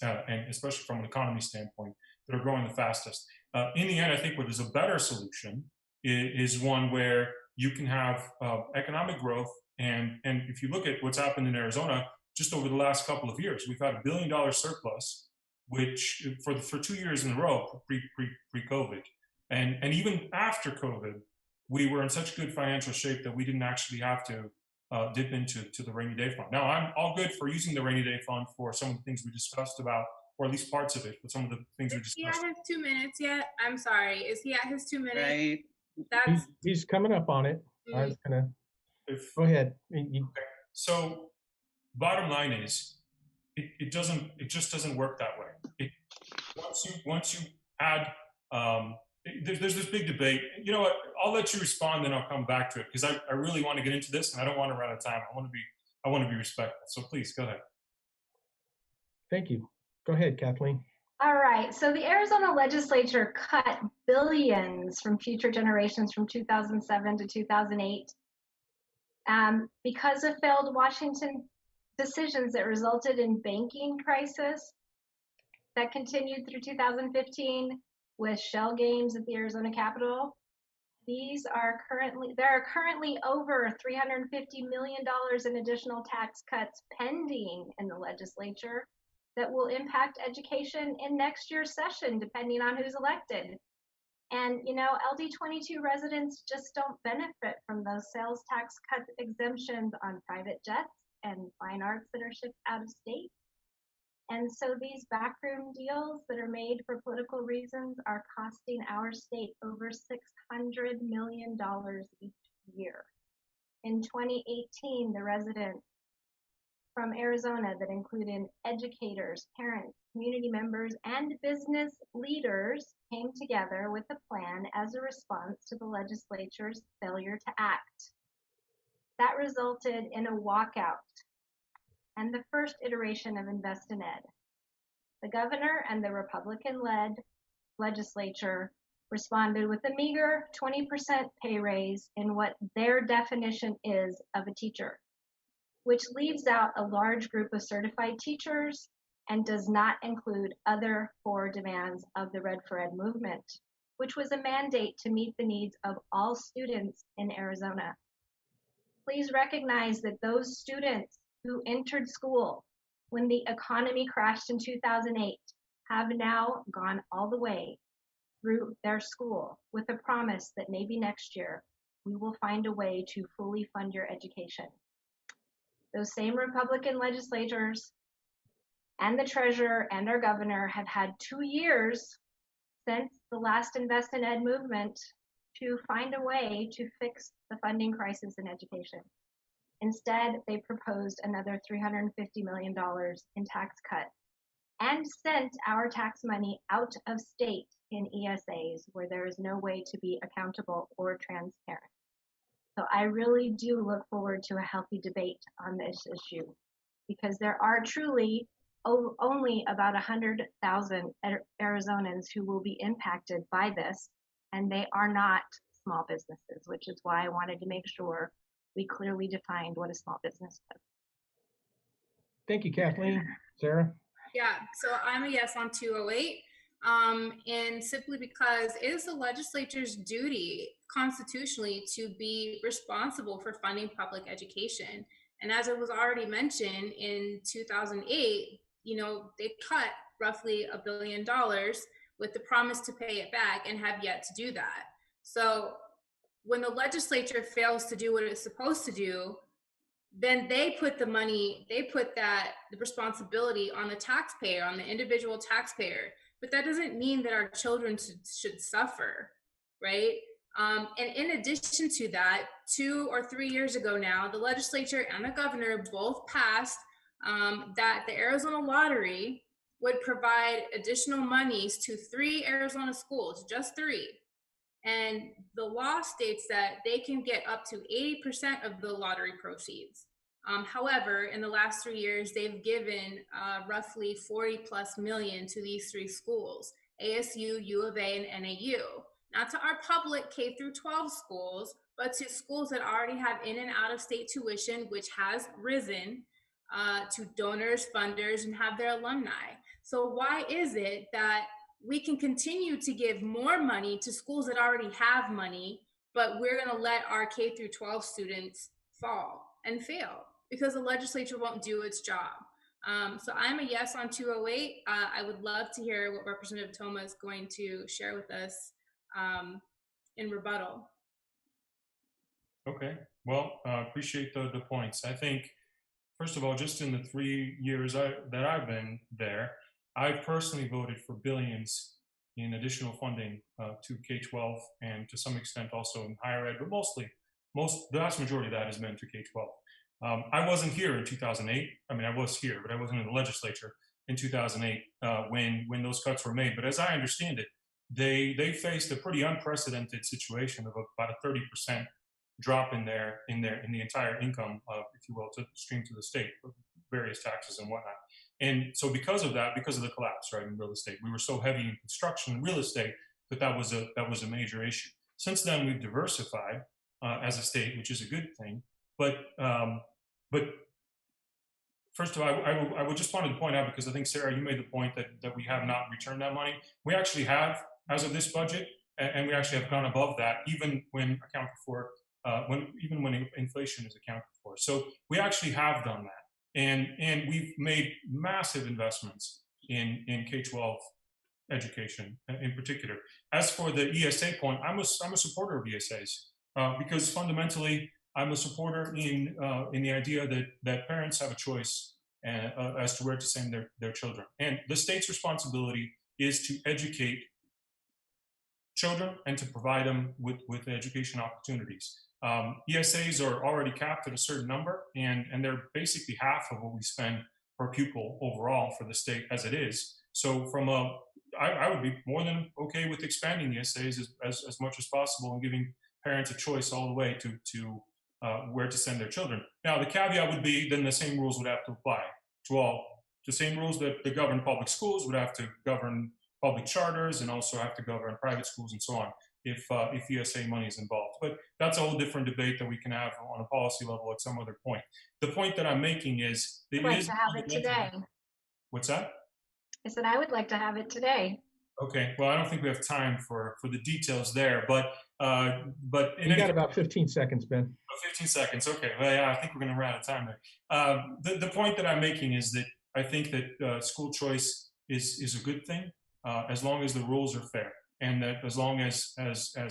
and especially from an economy standpoint, that are growing the fastest. In the end, I think what is a better solution is one where you can have economic growth. And if you look at what's happened in Arizona, just over the last couple of years, we've had $1 billion surplus, which for 2 years in a row, pre-COVID. And even after COVID, we were in such good financial shape that we didn't actually have to dip into the rainy day fund. Now, I'm all good for using the rainy day fund for some of the things we discussed about, or at least parts of it, but some of the things we discussed. Is he at his 2 minutes yet? I'm sorry. Is he at his 2 minutes? Right. He's coming up on it. I was gonna go ahead. Okay. So, bottom line is, it just doesn't work that way. Once you add, there's this big debate. You know what? I'll let you respond, then I'll come back to it, because I really want to get into this, and I don't want to run out of time. I want to be respectful. So please go ahead. Thank you. Go ahead, Kathleen. All right, so the Arizona legislature cut billions from future generations from 2007 to 2008 because of failed Washington decisions that resulted in banking crisis that continued through 2015 with shell games at the Arizona Capitol. There are currently over $350 million in additional tax cuts pending in the legislature that will impact education in next year's session, depending on who's elected. And, you know, LD22 residents just don't benefit from those sales tax cut exemptions on private jets and fine arts that are shipped out of state. And so these backroom deals that are made for political reasons are costing our state over $600 million each year. In 2018, the residents from Arizona that included educators, parents, community members, and business leaders came together with a plan as a response to the legislature's failure to act. That resulted in a walkout and the first iteration of Invest in Ed. The governor and the Republican-led legislature responded with a meager 20% pay raise in what their definition is of a teacher, which leaves out a large group of certified teachers and does not include other core demands of the Red for Ed movement, which was a mandate to meet the needs of all students in Arizona. Please recognize that those students who entered school when the economy crashed in 2008 have now gone all the way through their school with a promise that maybe next year we will find a way to fully fund your education. Those same Republican legislators and the treasurer and our governor have had 2 years since the last Invest in Ed movement to find a way to fix the funding crisis in education. Instead, they proposed another $350 million in tax cuts and sent our tax money out of state in ESAs where there is no way to be accountable or transparent. So I really do look forward to a healthy debate on this issue because there are truly only about 100,000 Arizonans who will be impacted by this, and they are not small businesses, which is why I wanted to make sure we clearly defined what a small business is. Thank you, Kathleen. Sarah? Yeah, so I'm a yes on 208. And simply because it is the legislature's duty constitutionally to be responsible for funding public education. And as it was already mentioned, in 2008, you know, they cut roughly $1 billion with the promise to pay it back and have yet to do that. So when the legislature fails to do what it's supposed to do, then they put the money, the responsibility on the taxpayer, on the individual taxpayer. But that doesn't mean that our children should suffer, right? And in addition to that, 2 or 3 years ago now, the legislature and the governor both passed that the Arizona lottery would provide additional monies to 3 Arizona schools, just 3. And the law states that they can get up to 80% of the lottery proceeds. However, in the last 3 years, they've given roughly 40+ million to these 3 schools, ASU, U of A, and NAU. Not to our public K through 12 schools, but to schools that already have in and out of state tuition, which has risen to donors, funders, and have their alumni. So why is it that we can continue to give more money to schools that already have money, but we're going to let our K through 12 students fall and fail because the legislature won't do its job? So I'm a yes on 208. I would love to hear what Representative Toma is going to share with us in rebuttal. Okay, well, appreciate the points. I think, first of all, just in the 3 years that I've been there, I've personally voted for billions in additional funding to K-12 and to some extent also in higher ed, but the vast majority of that has been to K-12. I wasn't here in 2008. I mean, I was here, but I wasn't in the legislature in 2008 when those cuts were made. But as I understand it, they faced a pretty unprecedented situation of about a 30% drop in the entire income, if you will, to stream to the state, various taxes and whatnot. And so because of that, because of the collapse, right, in real estate, we were so heavy in construction and real estate that was a major issue. Since then, we've diversified as a state, which is a good thing. But first of all, I would just wanted to point out, because I think, Sarah, you made the point that we have not returned that money. We actually have, as of this budget, and we actually have gone above that, even when accounted for, even when inflation is accounted for. So we actually have done that. And we've made massive investments in K-12 education in particular. As for the ESA point, I'm a supporter of ESAs because fundamentally I'm a supporter in the idea that parents have a choice as to where to send their children. And the state's responsibility is to educate children and to provide them with education opportunities. ESAs are already capped at a certain number, and they're basically half of what we spend per pupil overall for the state as it is. So I would be more than okay with expanding the ESAs as much as possible and giving parents a choice all the way to where to send their children. Now, the caveat would be then the same rules would have to apply to all. The same rules that govern public schools would have to govern public charters and also have to govern private schools and so on if ESA money is involved. But that's a whole different debate that we can have on a policy level at some other point. The point that I'm making is I'd like to have it today. What's that? I said I would like to have it today. Okay, well, I don't think we have time for the details there, but you got about 15 seconds, Ben. 15 seconds. Okay, well, yeah, I think we're going to run out of time there. The point that I'm making is that I think that school choice is a good thing as long as the rules are fair, and that as long as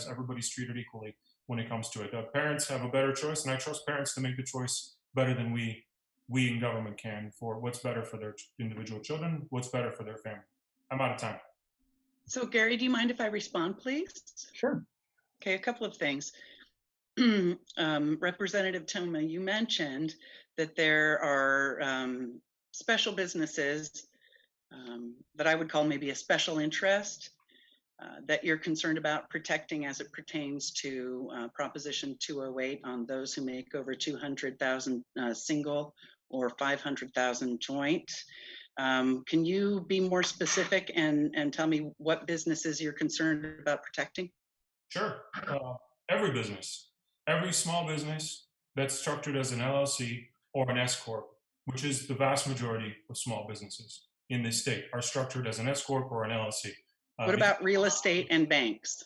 everybody's treated equally when it comes to it. Parents have a better choice, and I trust parents to make the choice better than we in government can for what's better for their individual children, what's better for their family. I'm out of time. So Gary, do you mind if I respond, please? Sure. Okay, a couple of things. Representative Toma, you mentioned that there are special businesses that I would call maybe a special interest that you're concerned about protecting as it pertains to Proposition 208 on those who make over 200,000 single or 500,000 joint. Can you be more specific and tell me what businesses you're concerned about protecting? Sure. Every business, every small business that's structured as an LLC or an S Corp, which is the vast majority of small businesses in this state, are structured as an S Corp or an LLC. What about real estate and banks?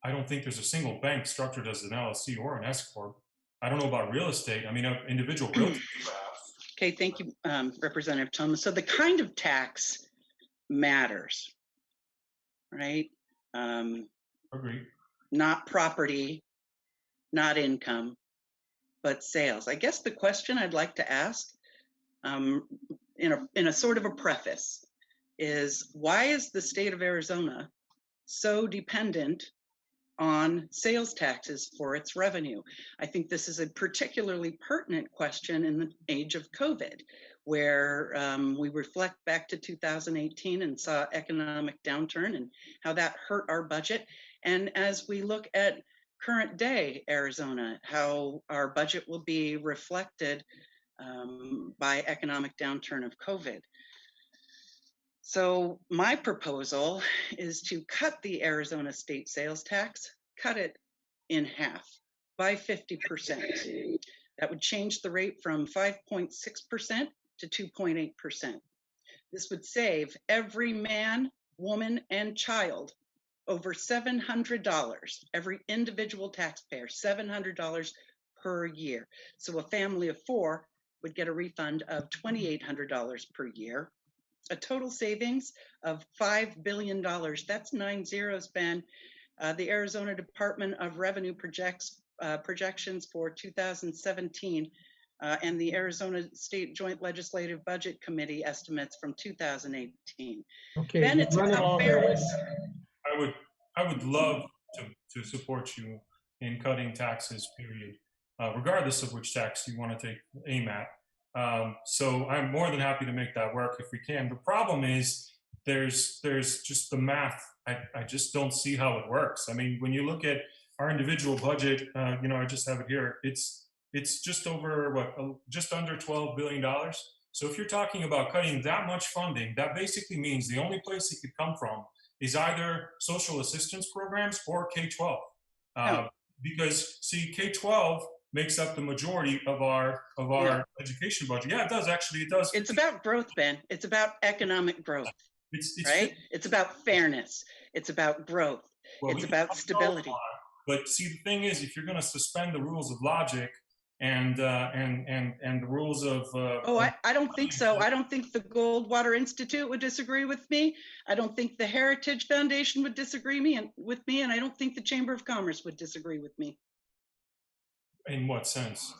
I don't think there's a single bank structured as an LLC or an S Corp. I don't know about real estate. I mean, individual real estate perhaps. Okay, thank you, Representative Toma. So the kind of tax matters, right? Agreed. Not property, not income, but sales. I guess the question I'd like to ask in a sort of a preface is, why is the state of Arizona so dependent on sales taxes for its revenue? I think this is a particularly pertinent question in the age of COVID, where we reflect back to 2018 and saw economic downturn and how that hurt our budget. And as we look at current day Arizona, how our budget will be reflected by economic downturn of COVID. So my proposal is to cut the Arizona state sales tax, cut it in half by 50%. That would change the rate from 5.6% to 2.8%. This would save every man, woman, and child over $700, every individual taxpayer, $700 per year. So a family of 4 would get a refund of $2,800 per year. A total savings of $5 billion. That's 9 zeros, Ben. The Arizona Department of Revenue projections for 2017 and the Arizona State Joint Legislative Budget Committee estimates from 2018. Okay, Ben, it's about fairness. I would love to support you in cutting taxes, period, regardless of which tax you want to aim at. So I'm more than happy to make that work if we can. The problem is there's just the math. I just don't see how it works. I mean, when you look at our individual budget, I just have it here. It's just over just under $12 billion. So if you're talking about cutting that much funding, that basically means the only place it could come from is either social assistance programs or K-12. Because see, K-12 makes up the majority of our education budget. Yeah, it does actually. It does. It's about growth, Ben. It's about economic growth. It's right. It's about fairness. It's about growth. It's about stability. But see, the thing is, if you're going to suspend the rules of logic and the rules of. I don't think so. I don't think the Goldwater Institute would disagree with me. I don't think the Heritage Foundation would disagree with me, and I don't think the Chamber of Commerce would disagree with me. In what sense?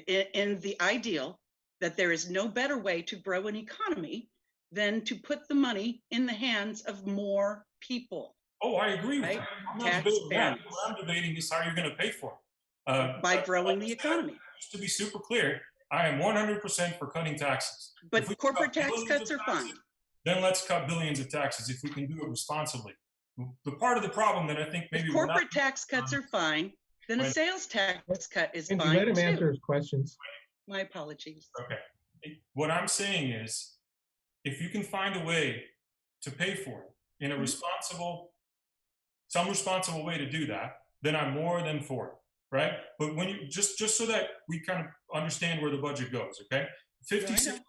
In the ideal that there is no better way to grow an economy than to put the money in the hands of more people. Oh, I agree with right? you. I'm not debating that. What I'm debating is how you're going to pay for it. By growing the economy. Just to be super clear, I am 100% for cutting taxes. But corporate tax cuts are fine. Then let's cut billions of taxes if we can do it responsibly. The part of the problem that I think maybe corporate tax cuts are fine, then a sales tax cut is fine. Let him answer his questions. My apologies. Okay. What I'm saying is, if you can find a way to pay for it in a some responsible way to do that, then I'm more than for it, right? But when you just so that we kind of understand where the budget goes, okay? 56%,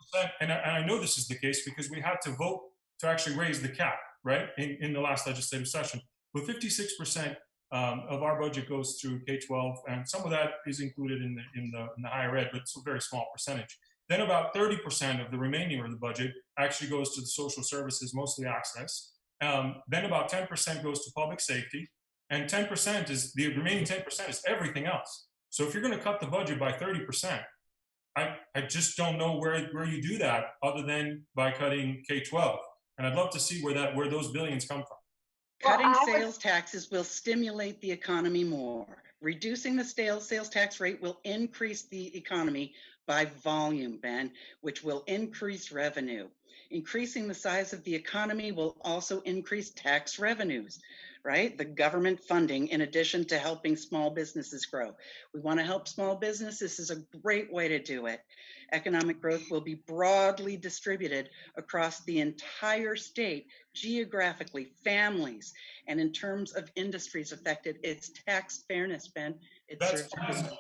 and I know this is the case because we had to vote to actually raise the cap, right, in the last legislative session. But 56% of our budget goes through K-12, and some of that is included in the higher ed, but it's a very small percentage. Then about 30% of the remaining of the budget actually goes to the social services, mostly access. Then about 10% goes to public safety, and 10% is the remaining 10% is everything else. So if you're going to cut the budget by 30%, I just don't know where you do that other than by cutting K-12, and I'd love to see where those billions come from. Cutting sales taxes will stimulate the economy more. Reducing the sales tax rate will increase the economy by volume, Ben, which will increase revenue. Increasing the size of the economy will also increase tax revenues, right? The government funding, in addition to helping small businesses grow. We want to help small businesses. This is a great way to do it. Economic growth will be broadly distributed across the entire state, geographically, families, and in terms of industries affected. It's tax fairness, Ben. That's fine.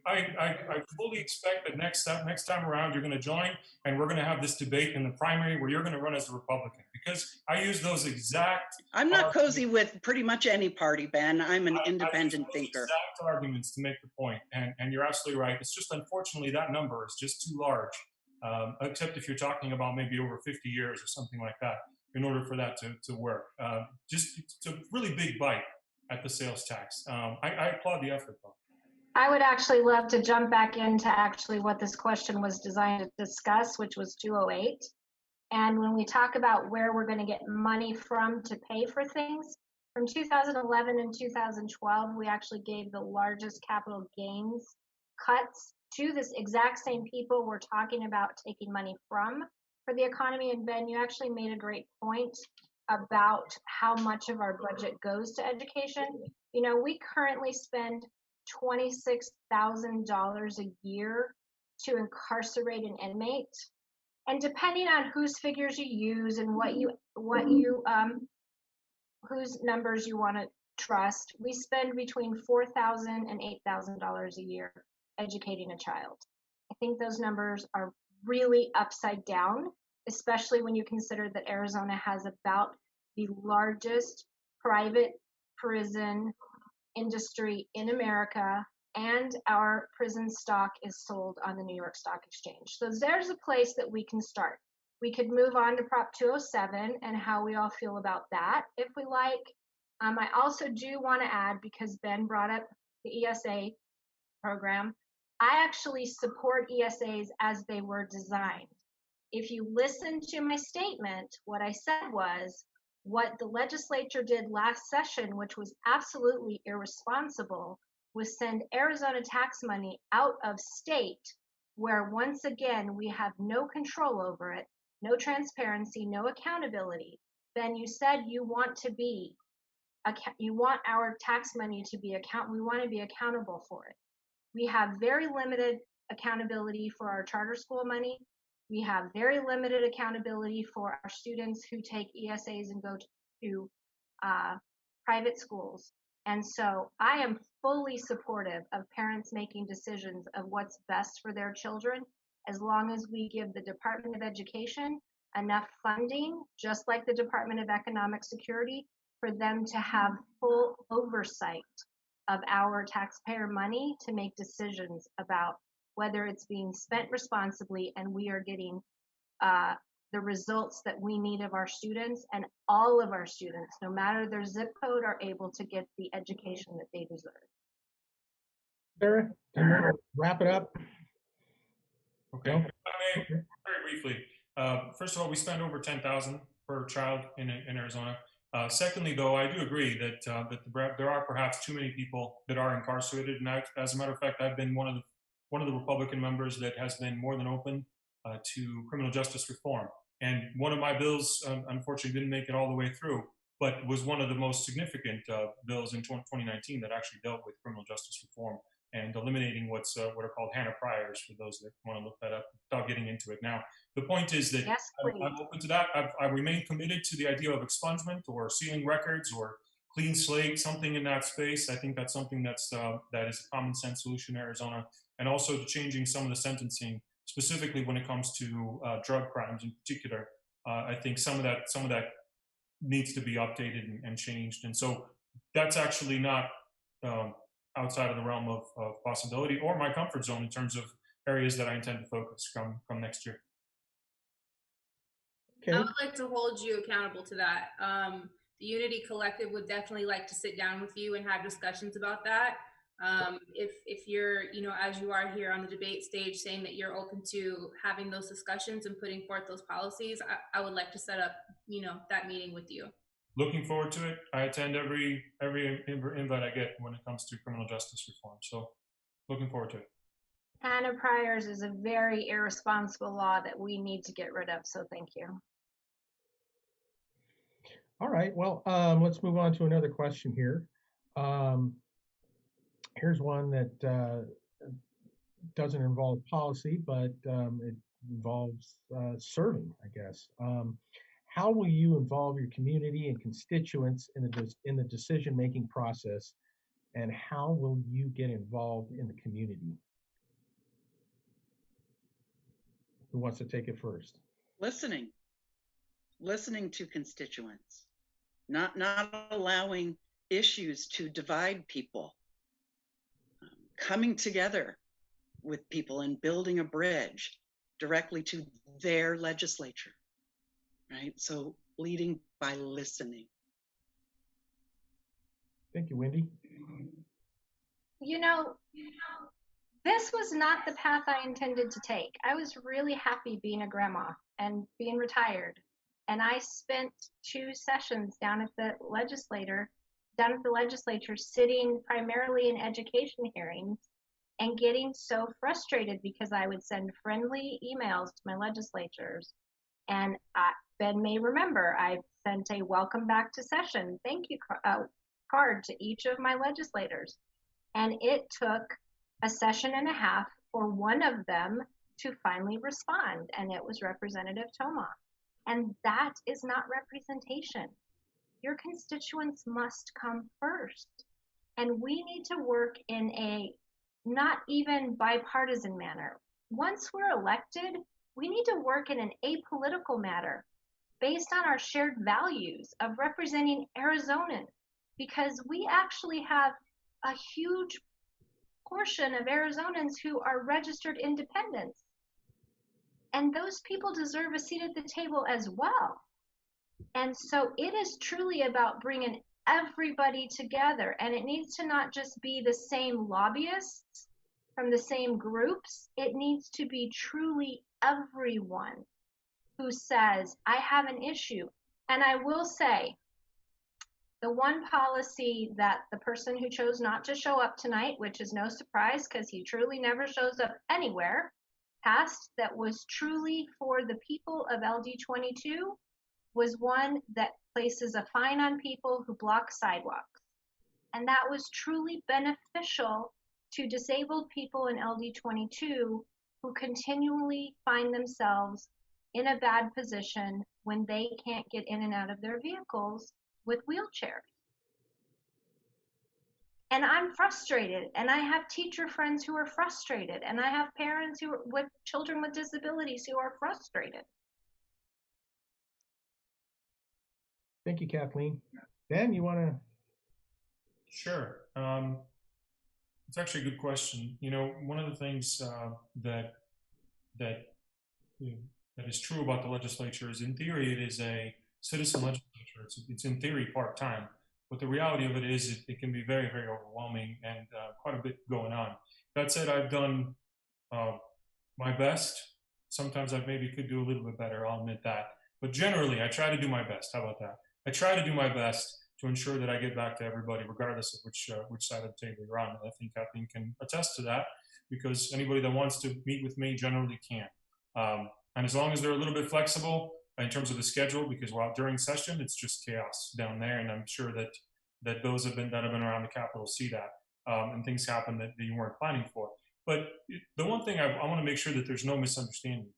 I fully expect that next time around you're going to join, and we're going to have this debate in the primary where you're going to run as a Republican, because I use those exact. I'm not cozy with pretty much any party, Ben. I'm an independent thinker. Exact arguments to make the point, and you're absolutely right. It's just unfortunately that number is just too large, except if you're talking about maybe over 50 years or something like that, in order for that to work. Just it's a really big bite at the sales tax. I applaud the effort, though. I would actually love to jump back into actually what this question was designed to discuss, which was 208. And when we talk about where we're going to get money from to pay for things, from 2011 and 2012, we actually gave the largest capital gains cuts to this exact same people we're talking about taking money from for the economy. And Ben, you actually made a great point about how much of our budget goes to education. You know, we currently spend $26,000 a year to incarcerate an inmate, and depending on whose figures you use and whose numbers you want to trust, we spend between $4,000 and $8,000 a year educating a child. I think those numbers are really upside down, especially when you consider that Arizona has about the largest private prison industry in America, and our prison stock is sold on the New York Stock Exchange. So there's a place that we can start. We could move on to Prop 207 and how we all feel about that if we like. I also do want to add, because Ben brought up the ESA program, I actually support ESAs as they were designed. If you listen to my statement, what I said was, what the legislature did last session, which was absolutely irresponsible, was send Arizona tax money out of state, where once again we have no control over it, no transparency, no accountability. Then you said you want our tax money to be we want to be accountable for it. We have very limited accountability for our charter school money. We have very limited accountability for our students who take ESAs and go to private schools. And so I am fully supportive of parents making decisions of what's best for their children, as long as we give the Department of Education enough funding, just like the Department of Economic Security, for them to have full oversight of our taxpayer money to make decisions about whether it's being spent responsibly and we are getting the results that we need of our students, and all of our students, no matter their zip code, are able to get the education that they deserve. Sarah, do you want to wrap it up? Okay. No? If I may, very briefly. First of all, we spend over $10,000 per child in Arizona. Secondly, though, I do agree that there are perhaps too many people that are incarcerated. And as a matter of fact, I've been one of the Republican members that has been more than open to criminal justice reform. And one of my bills, unfortunately, didn't make it all the way through, but was one of the most significant bills in 2019 that actually dealt with criminal justice reform and eliminating what are called Honne priors, for those that want to look that up without getting into it now. The point is that Yes, I'm open to that. I remain committed to the idea of expungement or sealing records or clean slate, something in that space. I think that's something that is a common sense solution in Arizona, and also to changing some of the sentencing, specifically when it comes to drug crimes in particular. I think some of that needs to be updated and changed, and so that's actually not outside of the realm of possibility or my comfort zone in terms of areas that I intend to focus come next year. Okay. I would like to hold you accountable to that. The Unity Collective would definitely like to sit down with you and have discussions about that. If you're, as you are here on the debate stage, saying that you're open to having those discussions and putting forth those policies, I would like to set up, that meeting with you. Looking forward to it. I attend every invite I get when it comes to criminal justice reform. So looking forward to it. Honne priors is a very irresponsible law that we need to get rid of, so thank you. All right, well, let's move on to another question here. Here's one that doesn't involve policy, but it involves serving, I guess. How will you involve your community and constituents in the decision-making process, and how will you get involved in the community? Who wants to take it first? Listening to constituents, not allowing issues to divide people, coming together with people and building a bridge directly to their legislature, right? So leading by listening. Thank you, Wendy. This was not the path I intended to take. I was really happy being a grandma and being retired. And I spent 2 sessions down at the legislature sitting primarily in education hearings and getting so frustrated because I would send friendly emails to my legislators. And Ben may remember, I sent a welcome back to session thank you card to each of my legislators. And it took a session and a half for one of them to finally respond, and it was Representative Toma. And that is not representation. Your constituents must come first. And we need to work in a not even bipartisan manner. Once we're elected, we need to work in an apolitical manner based on our shared values of representing Arizonans, because we actually have a huge portion of Arizonans who are registered independents. And those people deserve a seat at the table as well. And so it is truly about bringing everybody together. And it needs to not just be the same lobbyists from the same groups. It needs to be truly everyone who says, I have an issue. And I will say, the one policy that the person who chose not to show up tonight, which is no surprise because he truly never shows up anywhere, passed that was truly for the people of LD22 was one that places a fine on people who block sidewalks. And that was truly beneficial to disabled people in LD22 who continually find themselves in a bad position when they can't get in and out of their vehicles with wheelchairs. And I'm frustrated, and I have teacher friends who are frustrated, and I have parents who are with children with disabilities who are frustrated. Thank you, Kathleen. Ben, you want to? Sure. It's actually a good question. You know, one of the things that that you know, that is true about the legislature is, in theory, it is a citizen legislature. It's in theory part-time, but the reality of it is it can be very, very overwhelming and quite a bit going on. That said, I've done my best. Sometimes I maybe could do a little bit better, I'll admit that. But generally, I try to do my best. How about that? I try to do my best to ensure that I get back to everybody, regardless of which side of the table you're on. And I think Kathleen can attest to that, because anybody that wants to meet with me generally can. And as long as they're a little bit flexible in terms of the schedule, because while during session, it's just chaos down there. And I'm sure that those that have been around the Capitol see that, and things happen that you weren't planning for. But the one thing I want to make sure that there's no misunderstanding.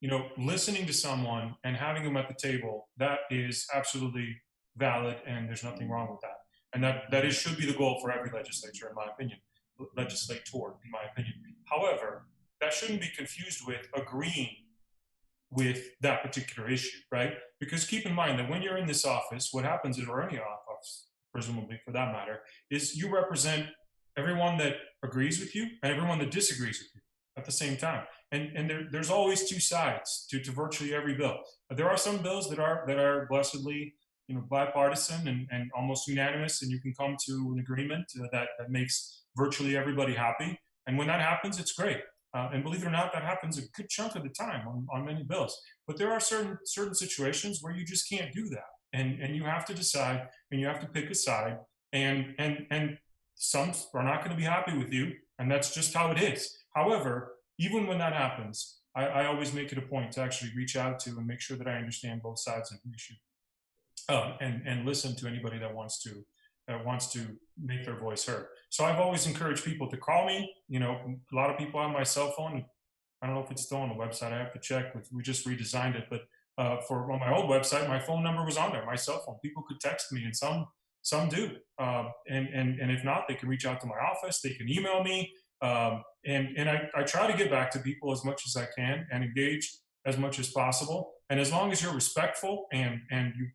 You know, listening to someone and having them at the table, that is absolutely valid, and there's nothing wrong with that. And that should be the goal for every legislature, in my opinion, legislator, in my opinion. However, that shouldn't be confused with agreeing with that particular issue, right? Because keep in mind that when you're in this office, what happens is, or any office, presumably for that matter, is you represent everyone that agrees with you and everyone that disagrees with you at the same time. And there's always two sides to virtually every bill. There are some bills that are blessedly, you know, bipartisan and almost unanimous, and you can come to an agreement that makes virtually everybody happy. And when that happens, it's great. And believe it or not, that happens a good chunk of the time on many bills. But there are certain situations where you just can't do that, and you have to decide, and you have to pick a side, and some are not going to be happy with you, and that's just how it is. However, even when that happens, I always make it a point to actually reach out to and make sure that I understand both sides of the issue, and listen to anybody that wants to make their voice heard. So I've always encouraged people to call me. You know, a lot of people have my cell phone. I don't know if it's still on the website. I have to check. We just redesigned it, but on my old website, my phone number was on there, my cell phone. People could text me, and some do. And if not, they can reach out to my office. They can email me. And I try to get back to people as much as I can and engage as much as possible. And as long as you're respectful and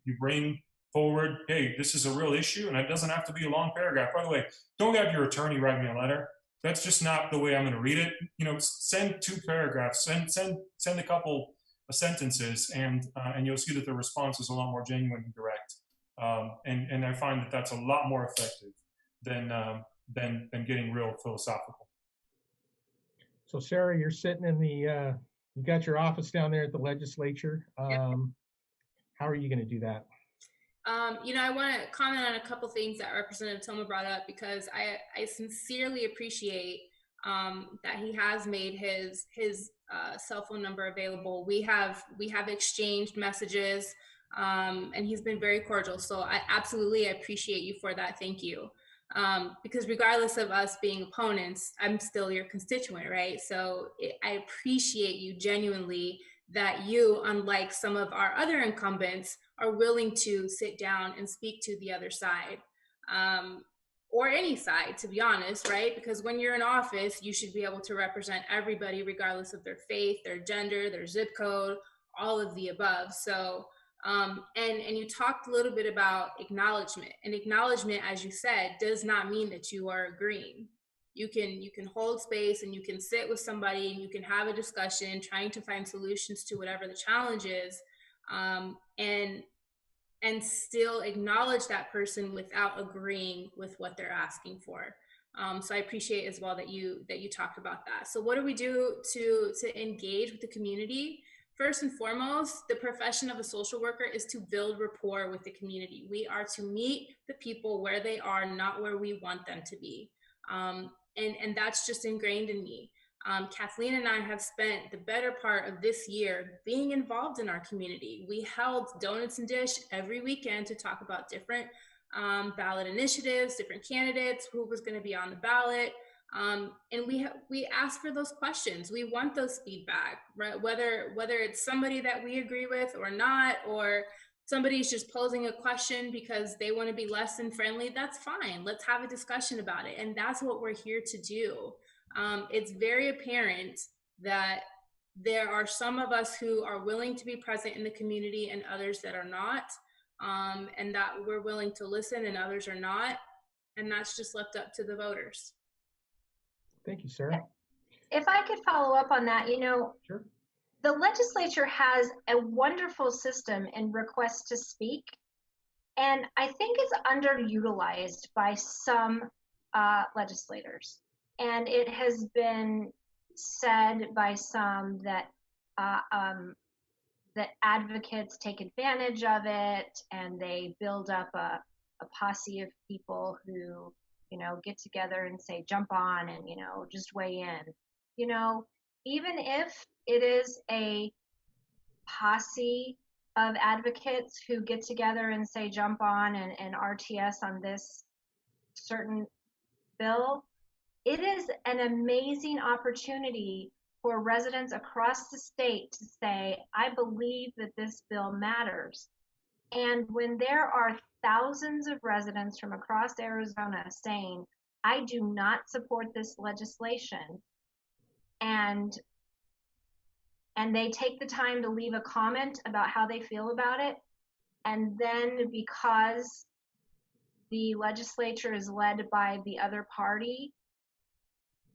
you bring forward, hey, this is a real issue, and it doesn't have to be a long paragraph. By the way, don't have your attorney write me a letter. That's just not the way I'm going to read it. You know, send 2 paragraphs, send a couple of sentences, and you'll see that the response is a lot more genuine and direct. And I find that that's a lot more effective than getting real philosophical. So Sarah, you're sitting in the, you got your office down there at the legislature. Yep. How are you going to do that? You know, I want to comment on a couple things that Representative Toma brought up, because I sincerely appreciate that he has made his cell phone number available. We have exchanged messages, and he's been very cordial. So I appreciate you for that. Thank you. Because regardless of us being opponents, I'm still your constituent, right? So I appreciate you genuinely, that you, unlike some of our other incumbents, are willing to sit down and speak to the other side, or any side, to be honest, right? Because when you're in office, you should be able to represent everybody, regardless of their faith, their gender, their zip code, all of the above. So, and you talked a little bit about acknowledgement. And acknowledgement, as you said, does not mean that you are agreeing. You can hold space, and you can sit with somebody, and you can have a discussion trying to find solutions to whatever the challenge is, and still acknowledge that person without agreeing with what they're asking for. So I appreciate as well that you talked about that. So what do we do to engage with the community? First and foremost, the profession of a social worker is to build rapport with the community. We are to meet the people where they are, not where we want them to be. And that's just ingrained in me. Kathleen and I have spent the better part of this year being involved in our community. We held Donuts and Dish every weekend to talk about different ballot initiatives, different candidates, who was going to be on the ballot. And we ask for those questions. We want those feedback, right? Whether it's somebody that we agree with or not, or somebody's just posing a question because they want to be less than friendly, that's fine. Let's have a discussion about it. And that's what we're here to do. It's very apparent that there are some of us who are willing to be present in the community and others that are not, and that we're willing to listen and others are not. And that's just left up to the voters. Thank you, Sarah. If I could follow up on that, Sure. the legislature has a wonderful system in request to speak, and I think it's underutilized by some legislators. And it has been said by some that that advocates take advantage of it, and they build up a posse of people who, get together and say, jump on and, just weigh in. Even if it is a posse of advocates who get together and say, jump on and RTS on this certain bill, it is an amazing opportunity for residents across the state to say, I believe that this bill matters. And when there are thousands of residents from across Arizona saying, I do not support this legislation, and they take the time to leave a comment about how they feel about it, and then because the legislature is led by the other party,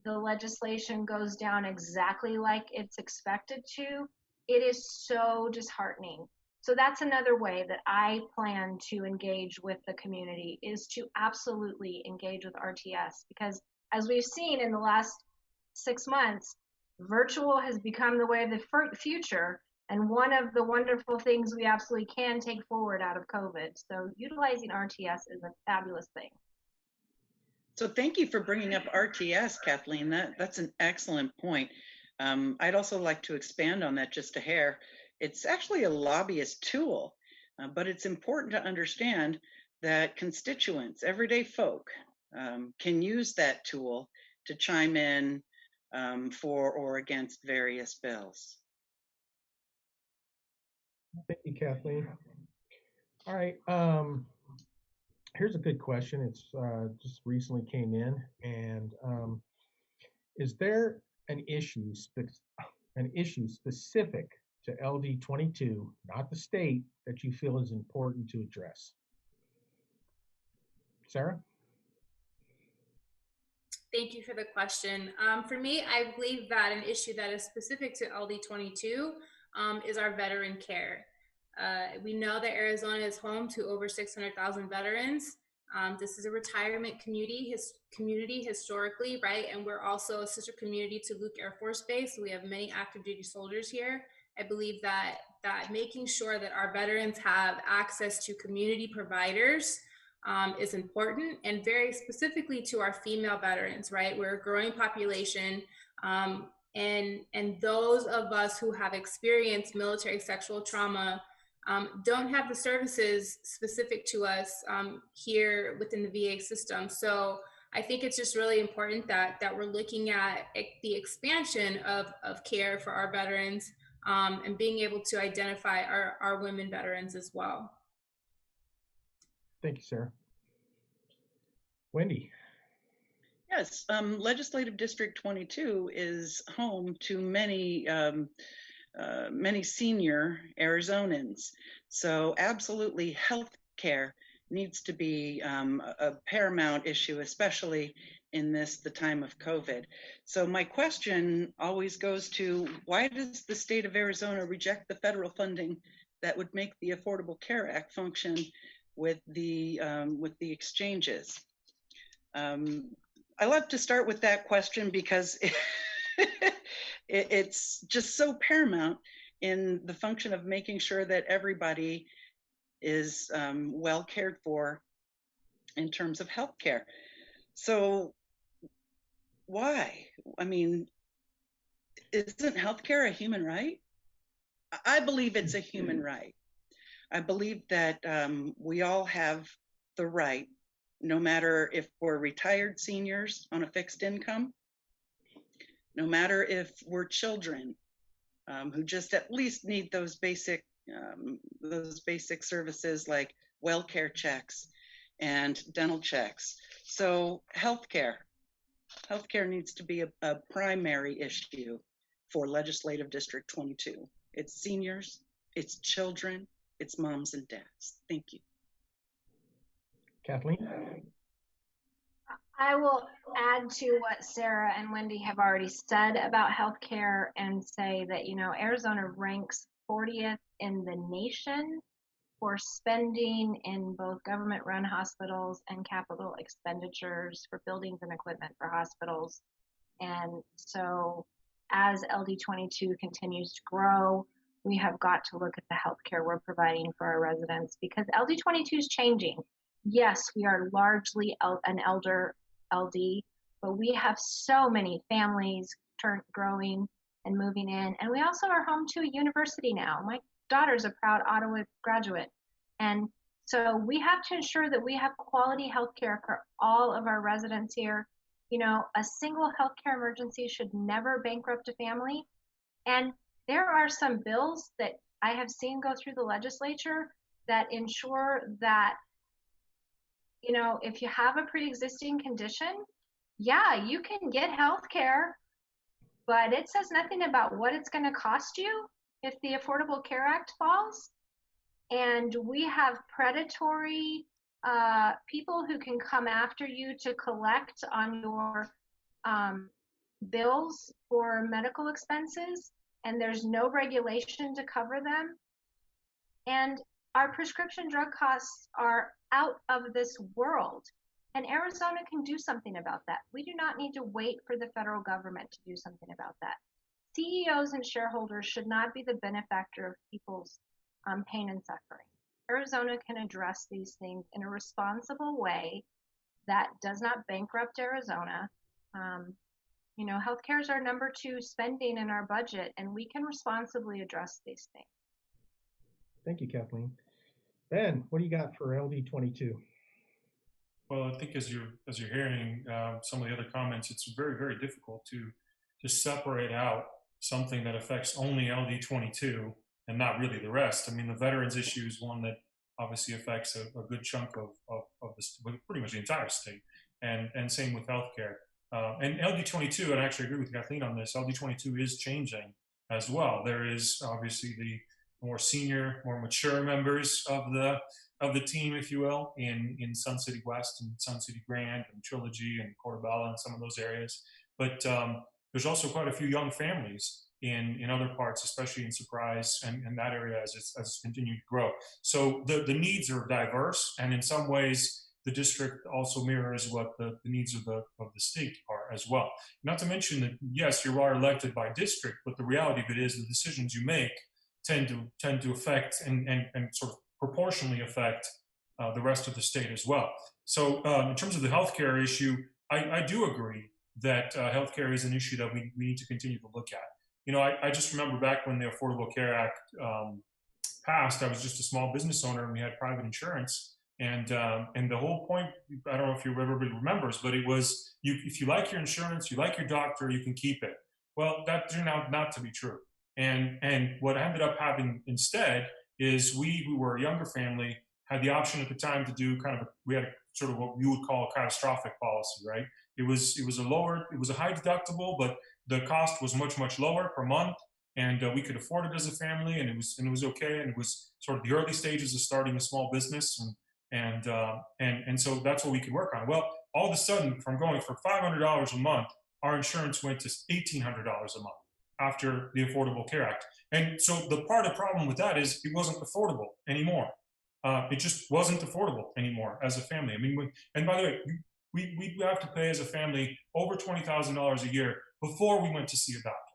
the legislation goes down exactly like it's expected to, it is so disheartening. So that's another way that I plan to engage with the community, is to absolutely engage with RTS, because as we've seen in the last 6 months, virtual has become the way of the future, and one of the wonderful things we absolutely can take forward out of COVID. So utilizing RTS is a fabulous thing. So thank you for bringing up RTS, Kathleen. That's an excellent point. I'd also like to expand on that just a hair. It's actually a lobbyist tool, but it's important to understand that constituents, everyday folk, can use that tool to chime in for or against various bills. Thank you, Kathleen. All right. Here's a good question. It's just recently came in, and is there an issue specific to LD 22, not the state, that you feel is important to address? Sarah? Thank you for the question. For me, I believe that an issue that is specific to LD 22 is our veteran care. We know that Arizona is home to over 600,000 veterans. This is a retirement community historically, right? And we're also a sister community to Luke Air Force Base. So we have many active duty soldiers here. I believe that making sure that our veterans have access to community providers is important, and very specifically to our female veterans, right? We're a growing population, and those of us who have experienced military sexual trauma don't have the services specific to us here within the VA system. So I think it's just really important that we're looking at the expansion of care for our veterans, and being able to identify our women veterans as well. Thank you, Sarah. Wendy? Yes, Legislative District 22 is home to many senior Arizonans. So absolutely, health care needs to be a paramount issue, especially in the time of COVID. So my question always goes to, why does the state of Arizona reject the federal funding that would make the Affordable Care Act function with the exchanges? I love to start with that question because it's just so paramount in the function of making sure that everybody is well cared for in terms of health care. So why? I mean, isn't healthcare a human right? I believe it's a human right. I believe that we all have the right, no matter if we're retired seniors on a fixed income, no matter if we're children who just at least need those basic services like WellCare checks and dental checks. So healthcare needs to be a primary issue for Legislative District 22. It's seniors, it's children, it's moms and dads. Thank you. Kathleen? I will add to what Sarah and Wendy have already said about healthcare and say that, Arizona ranks 40th in the nation for spending in both government-run hospitals and capital expenditures for buildings and equipment for hospitals. And so as LD22 continues to grow, we have got to look at the healthcare we're providing for our residents because LD22 is changing. Yes, we are largely an elder LD, but we have so many families growing and moving in. And we also are home to a university now. My daughter's a proud Ottawa graduate. And so we have to ensure that we have quality healthcare for all of our residents here. A single healthcare emergency should never bankrupt a family. And there are some bills that I have seen go through the legislature that ensure that, if you have a pre-existing condition, yeah, you can get healthcare, but it says nothing about what it's going to cost you if the Affordable Care Act falls. And we have predatory people who can come after you to collect on your bills for medical expenses, and there's no regulation to cover them. And our prescription drug costs are out of this world, and Arizona can do something about that. We do not need to wait for the federal government to do something about that. CEOs and shareholders should not be the benefactor of people's pain and suffering. Arizona can address these things in a responsible way that does not bankrupt Arizona. Healthcare is our number 2 spending in our budget, and we can responsibly address these things. Thank you, Kathleen. Ben, what do you got for LD22? Well, I think as you're hearing some of the other comments, it's very, very difficult to separate out something that affects only LD22 and not really the rest. I mean, the veterans issue is one that obviously affects a good chunk of this, pretty much the entire state, and same with healthcare. And LD22, and I actually agree with Kathleen on this, LD22 is changing as well. There is obviously the more senior, more mature members of the team, if you will, in Sun City West and Sun City Grand and Trilogy and Portobello and some of those areas. But there's also quite a few young families in other parts, especially in Surprise and that area as it's continued to grow. So the needs are diverse, and in some ways, the district also mirrors what the needs of the state are as well. Not to mention that, yes, you are elected by district, but the reality of it is the decisions you make tend to affect and sort of proportionally affect the rest of the state as well. So in terms of the healthcare issue, I do agree that healthcare is an issue that we need to continue to look at. I just remember back when the Affordable Care Act passed, I was just a small business owner and we had private insurance. And the whole point, I don't know if everybody remembers, but it was, if you like your insurance, you like your doctor, you can keep it. Well, that turned out not to be true. And what I ended up having instead is we who were a younger family had the option at the time to do we had sort of what you would call a catastrophic policy, right? It was a high deductible, but the cost was much, much lower per month. And we could afford it as a family, and it was okay. And it was sort of the early stages of starting a small business. And so that's what we could work on. Well, all of a sudden, from going for $500 a month, our insurance went to $1,800 a month after the Affordable Care Act. And so the part of the problem with that is it wasn't affordable anymore. It just wasn't affordable anymore as a family. I mean, and by the way, we have to pay as a family over $20,000 a year before we went to see a doctor.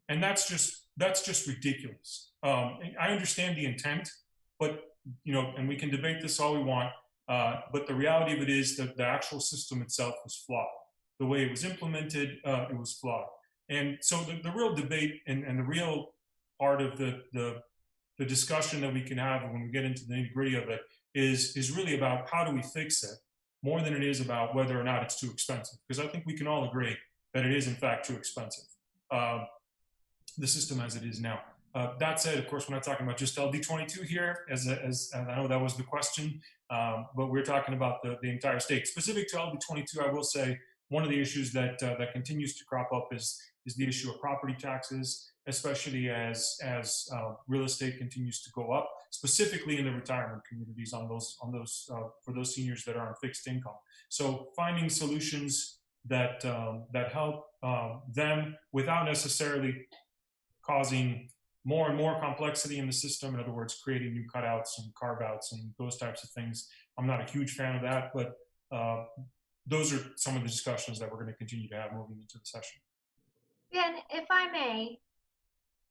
And that's just ridiculous. I understand the intent, but and we can debate this all we want, but the reality of it is that the actual system itself was flawed. The way it was implemented, it was flawed. And so the real debate and the real part of the discussion that we can have when we get into the nitty-gritty of it is really about how do we fix it, more than it is about whether or not it's too expensive. Because I think we can all agree that it is in fact too expensive, the system as it is now. That said, of course, we're not talking about just LD22 here, as I know that was the question, but we're talking about the entire state. Specific to LD22, I will say one of the issues that continues to crop up is the issue of property taxes, especially as real estate continues to go up. specifically in the retirement communities on those for those seniors that are on fixed income. So finding solutions that that help them without necessarily causing more and more complexity in the system. In other words, creating new cutouts and carve-outs and those types of things. I'm not a huge fan of that, but those are some of the discussions that we're going to continue to have moving into the session. Ben, if I may,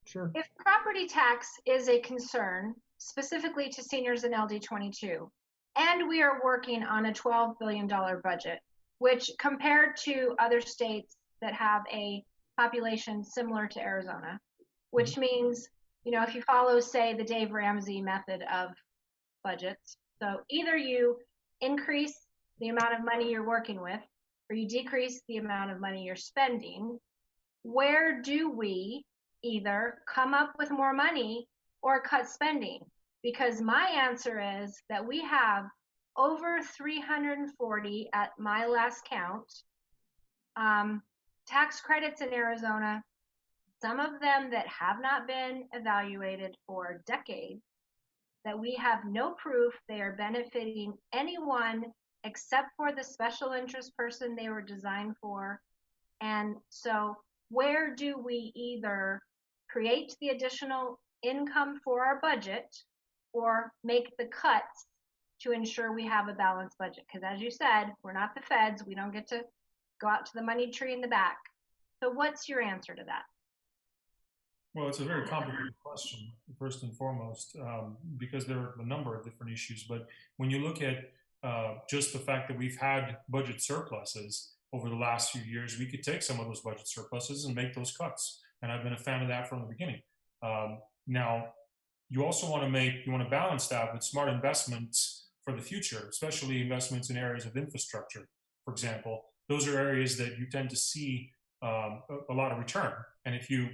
Sure. if property tax is a concern, specifically to seniors in LD 22, and we are working on a $12 billion budget, which compared to other states that have a population similar to Arizona, which means, you know, if you follow, say, the Dave Ramsey method of budgets, so either you increase the amount of money you're working with, or you decrease the amount of money you're spending, where do we either come up with more money or cut spending? Because my answer is that we have over 340 at my last count tax credits in Arizona, some of them that have not been evaluated for decades, that we have no proof they are benefiting anyone except for the special interest person they were designed for. And so where do we either create the additional income for our budget or make the cuts to ensure we have a balanced budget? Because as you said, we're not the feds. We don't get to go out to the money tree in the back. So what's your answer to that? Well, it's a very complicated question, first and foremost, because there are a number of different issues. But when you look at just the fact that we've had budget surpluses over the last few years, we could take some of those budget surpluses and make those cuts. And I've been a fan of that from the beginning. Now, you also want to balance that with smart investments for the future, especially investments in areas of infrastructure, for example. Those are areas that you tend to see a lot of return. And if you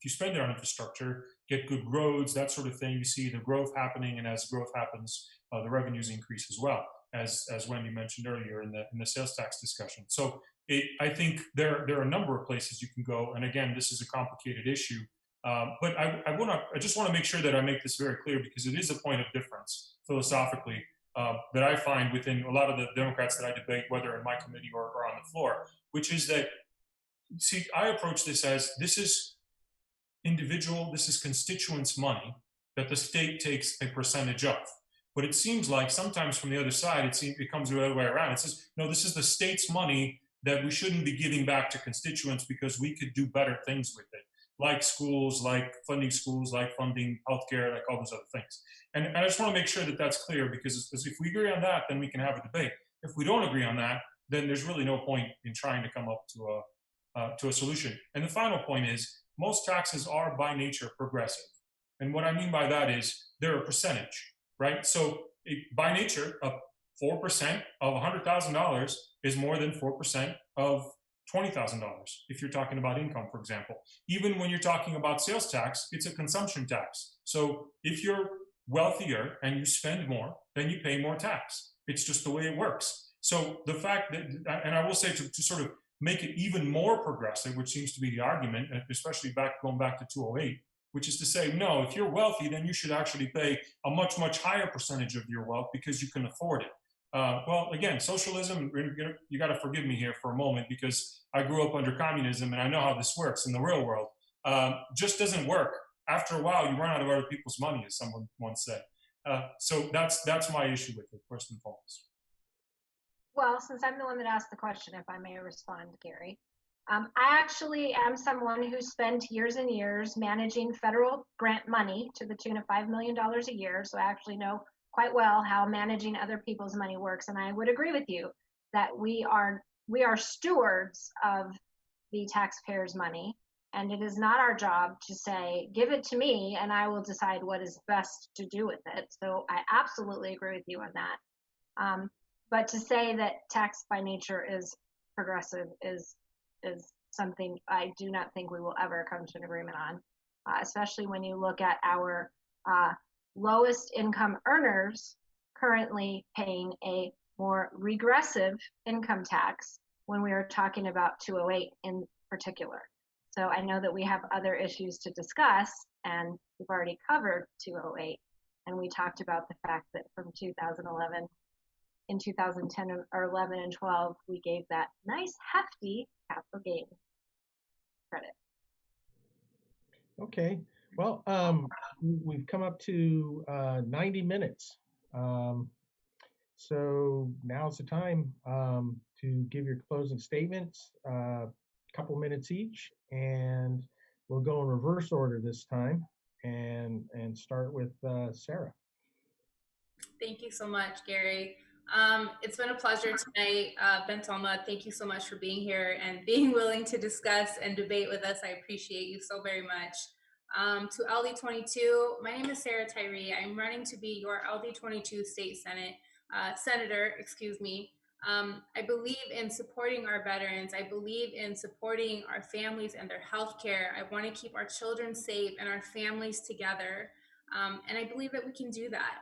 spend it on infrastructure, get good roads, that sort of thing, you see the growth happening, and as growth happens, the revenues increase as well, as Wendy mentioned earlier in the sales tax discussion. So I think there are a number of places you can go, and again, this is a complicated issue. But I just want to make sure that I make this very clear, because it is a point of difference philosophically that I find within a lot of the Democrats that I debate, whether in my committee or on the floor, which is that, see, I approach this as this is constituents' money that the state takes a percentage of. But it seems like sometimes from the other side, it comes the other way around. It says, no, this is the state's money that we shouldn't be giving back to constituents because we could do better things with it, like schools, like funding schools, like funding healthcare, like all those other things. And I just want to make sure that that's clear, because if we agree on that, then we can have a debate. If we don't agree on that, then there's really no point in trying to come up to a solution. And the final point is, most taxes are by nature progressive. And what I mean by that is they're a percentage, right? So by nature, 4% of $100,000 is more than 4% of $20,000 if you're talking about income, for example. Even when you're talking about sales tax, it's a consumption tax. So if you're wealthier and you spend more, then you pay more tax. It's just the way it works. So the fact that, and I will say to sort of make it even more progressive, which seems to be the argument, especially going back to 208, which is to say, no, if you're wealthy, then you should actually pay a much, much higher percentage of your wealth because you can afford it. Well, again, socialism, you got to forgive me here for a moment, because I grew up under communism and I know how this works in the real world. Just doesn't work. After a while, you run out of other people's money, as someone once said. So that's my issue with it, first and foremost. Well, since I'm the one that asked the question, if I may respond, Gary, I actually am someone who spent years and years managing federal grant money to the tune of $5 million a year. So I actually know quite well how managing other people's money works. And I would agree with you that we are stewards of the taxpayers' money. And it is not our job to say, give it to me and I will decide what is best to do with it. So I absolutely agree with you on that. But to say that tax by nature is progressive is something I do not think we will ever come to an agreement on, especially when you look at our lowest income earners currently paying a more regressive income tax when we are talking about 208 in particular. So I know that we have other issues to discuss, and we've already covered 208, And we talked about the fact that from 2011, in 2010 or 11 and 12, we gave that nice hefty capital gain credit. Okay. Well, we've come up to 90 minutes. So now's the time to give your closing statements, a couple minutes each, and we'll go in reverse order this time and start with Sarah. Thank you so much, Gary. It's been a pleasure tonight. Ben Toma, thank you so much for being here and being willing to discuss and debate with us. I appreciate you so very much. To LD22, my name is Sarah Tyree. I'm running to be your LD22 State Senator, excuse me. I believe in supporting our veterans. I believe in supporting our families and their health care. I want to keep our children safe and our families together. And I believe that we can do that.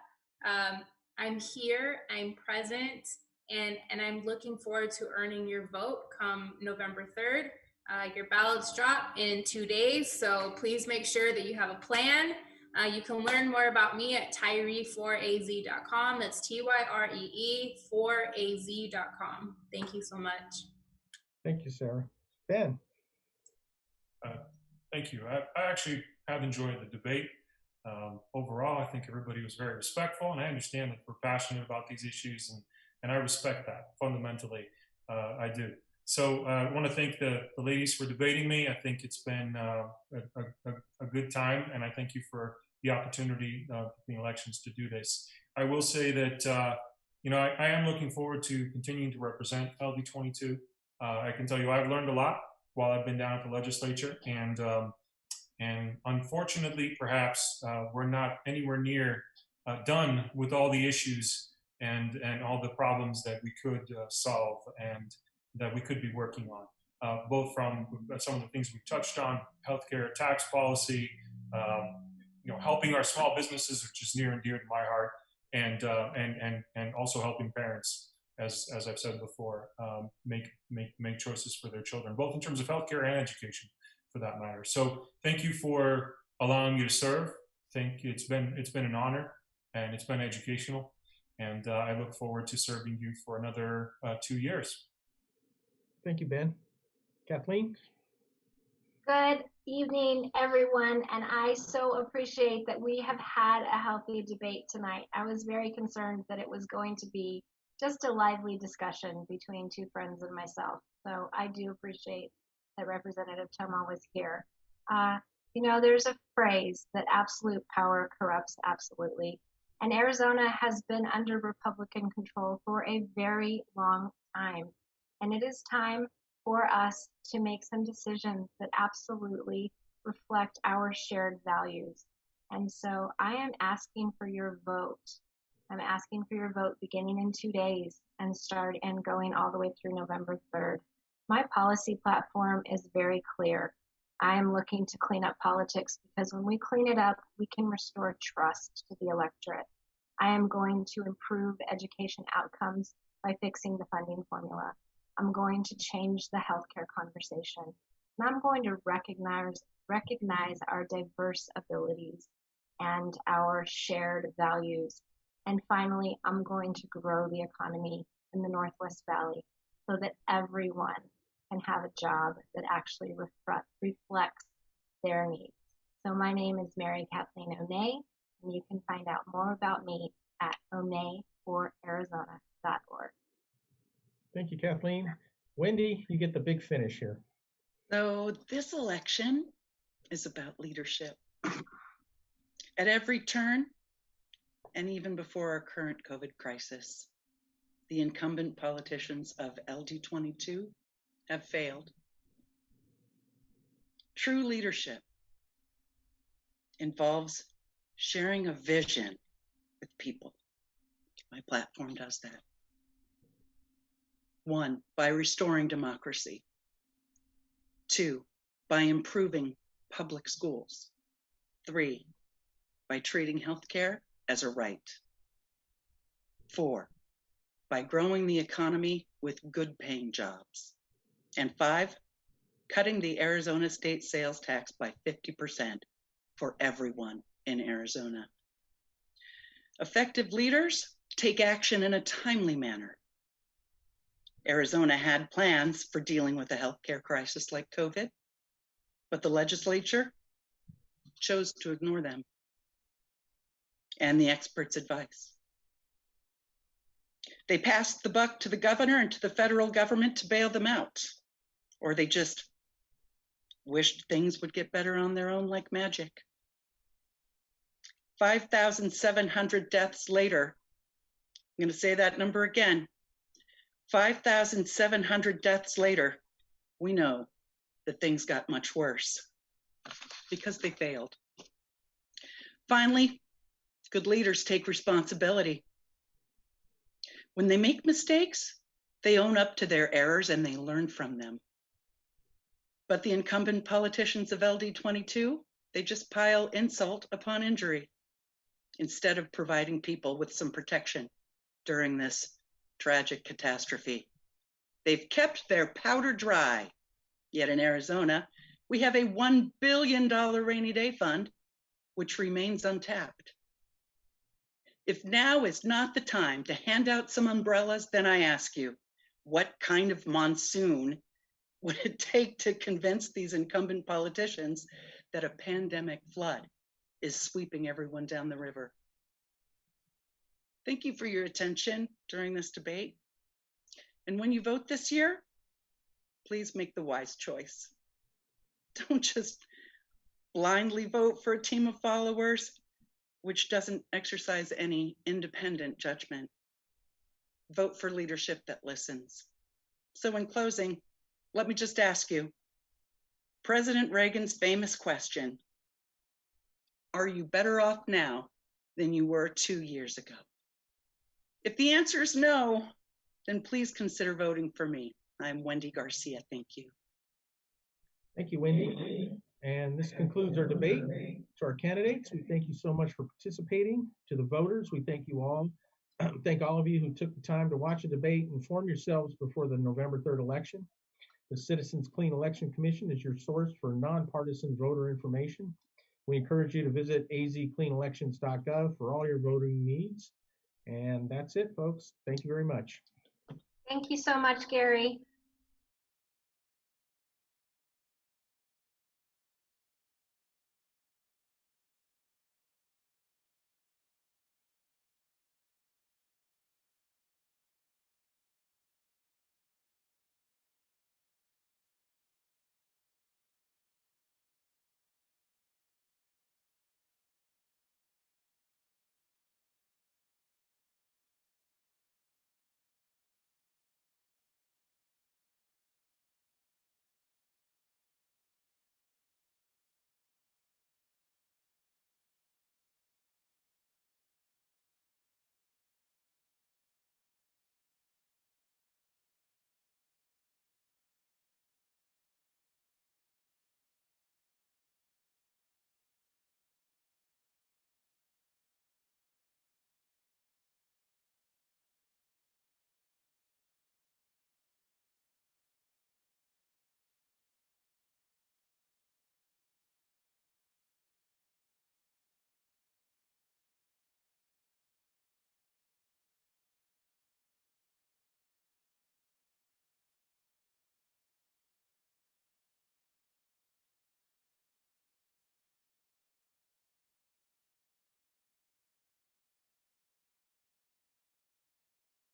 I'm here, I'm present, and I'm looking forward to earning your vote come November 3rd. Your ballots drop in 2 days, so please make sure that you have a plan. You can learn more about me at Tyree4az.com. That's Tyree 4az.com. Thank you so much. Thank you, Sarah. Ben. Thank you. I actually have enjoyed the debate. Overall, I think everybody was very respectful, and I understand that we're passionate about these issues, and I respect that fundamentally. I do. So I want to thank the ladies for debating me. I think it's been a good time, and I thank you for the opportunity in elections to do this. I will say that I am looking forward to continuing to represent LD22. I can tell you I've learned a lot while I've been down at the legislature, and unfortunately, perhaps we're not anywhere near done with all the issues and all the problems that we could solve and that we could be working on, both from some of the things we touched on, healthcare, tax policy, helping our small businesses, which is near and dear to my heart, and also helping parents, as I've said before, make choices for their children, both in terms of healthcare and education, for that matter. So thank you for allowing me to serve. I think it's been an honor, and it's been educational, and I look forward to serving you for another 2 years. Thank you, Ben. Kathleen? Good evening, everyone, and I so appreciate that we have had a healthy debate tonight. I was very concerned that it was going to be just a lively discussion between two friends and myself, so I do appreciate that Representative Toma was here. There's a phrase that absolute power corrupts absolutely, and Arizona has been under Republican control for a very long time, and it is time for us to make some decisions that absolutely reflect our shared values. And so I am asking for your vote. I'm asking for your vote beginning in 2 days and going all the way through November 3rd. My policy platform is very clear. I am looking to clean up politics because when we clean it up, we can restore trust to the electorate. I am going to improve education outcomes by fixing the funding formula. I'm going to change the healthcare conversation. And I'm going to recognize our diverse abilities and our shared values. And finally, I'm going to grow the economy in the Northwest Valley so that everyone can have a job that actually reflects their needs. So my name is Mary Kathleen Honne, and you can find out more about me at honne4arizona.org. Thank you, Kathleen. Wendy, you get the big finish here. So this election is about leadership. At every turn, and even before our current COVID crisis, the incumbent politicians of LD22 have failed. True leadership involves sharing a vision with people. My platform does that. 1, by restoring democracy. 2, by improving public schools. 3, by treating healthcare as a right. 4, by growing the economy with good paying jobs. And 5, cutting the Arizona state sales tax by 50% for everyone in Arizona. Effective leaders take action in a timely manner. Arizona had plans for dealing with a healthcare crisis like COVID, but the legislature chose to ignore them and the experts' advice. They passed the buck to the governor and to the federal government to bail them out, or they just wished things would get better on their own like magic. 5,700 deaths later, I'm going to say that number again. 5,700 deaths later, we know that things got much worse because they failed. Finally, good leaders take responsibility. When they make mistakes, they own up to their errors and they learn from them. But the incumbent politicians of LD22, they just pile insult upon injury instead of providing people with some protection during this tragic catastrophe. They've kept their powder dry. Yet in Arizona, we have a $1 billion rainy day fund, which remains untapped. If now is not the time to hand out some umbrellas, then I ask you, what kind of monsoon would it take to convince these incumbent politicians that a pandemic flood is sweeping everyone down the river? Thank you for your attention during this debate. And when you vote this year, please make the wise choice. Don't just blindly vote for a team of followers, which doesn't exercise any independent judgment. Vote for leadership that listens. So in closing, let me just ask you, President Reagan's famous question, are you better off now than you were 2 years ago? If the answer is no, then please consider voting for me. I'm Wendy Garcia. Thank you. Thank you, Wendy. And this concludes our debate. To our candidates, we thank you so much for participating. To the voters, we thank you all. Thank all of you who took the time to watch a debate and inform yourselves before the November 3rd election. The Citizens Clean Election Commission is your source for nonpartisan voter information. We encourage you to visit azcleanelections.gov for all your voting needs. And that's it, folks. Thank you very much. Thank you so much, Gary.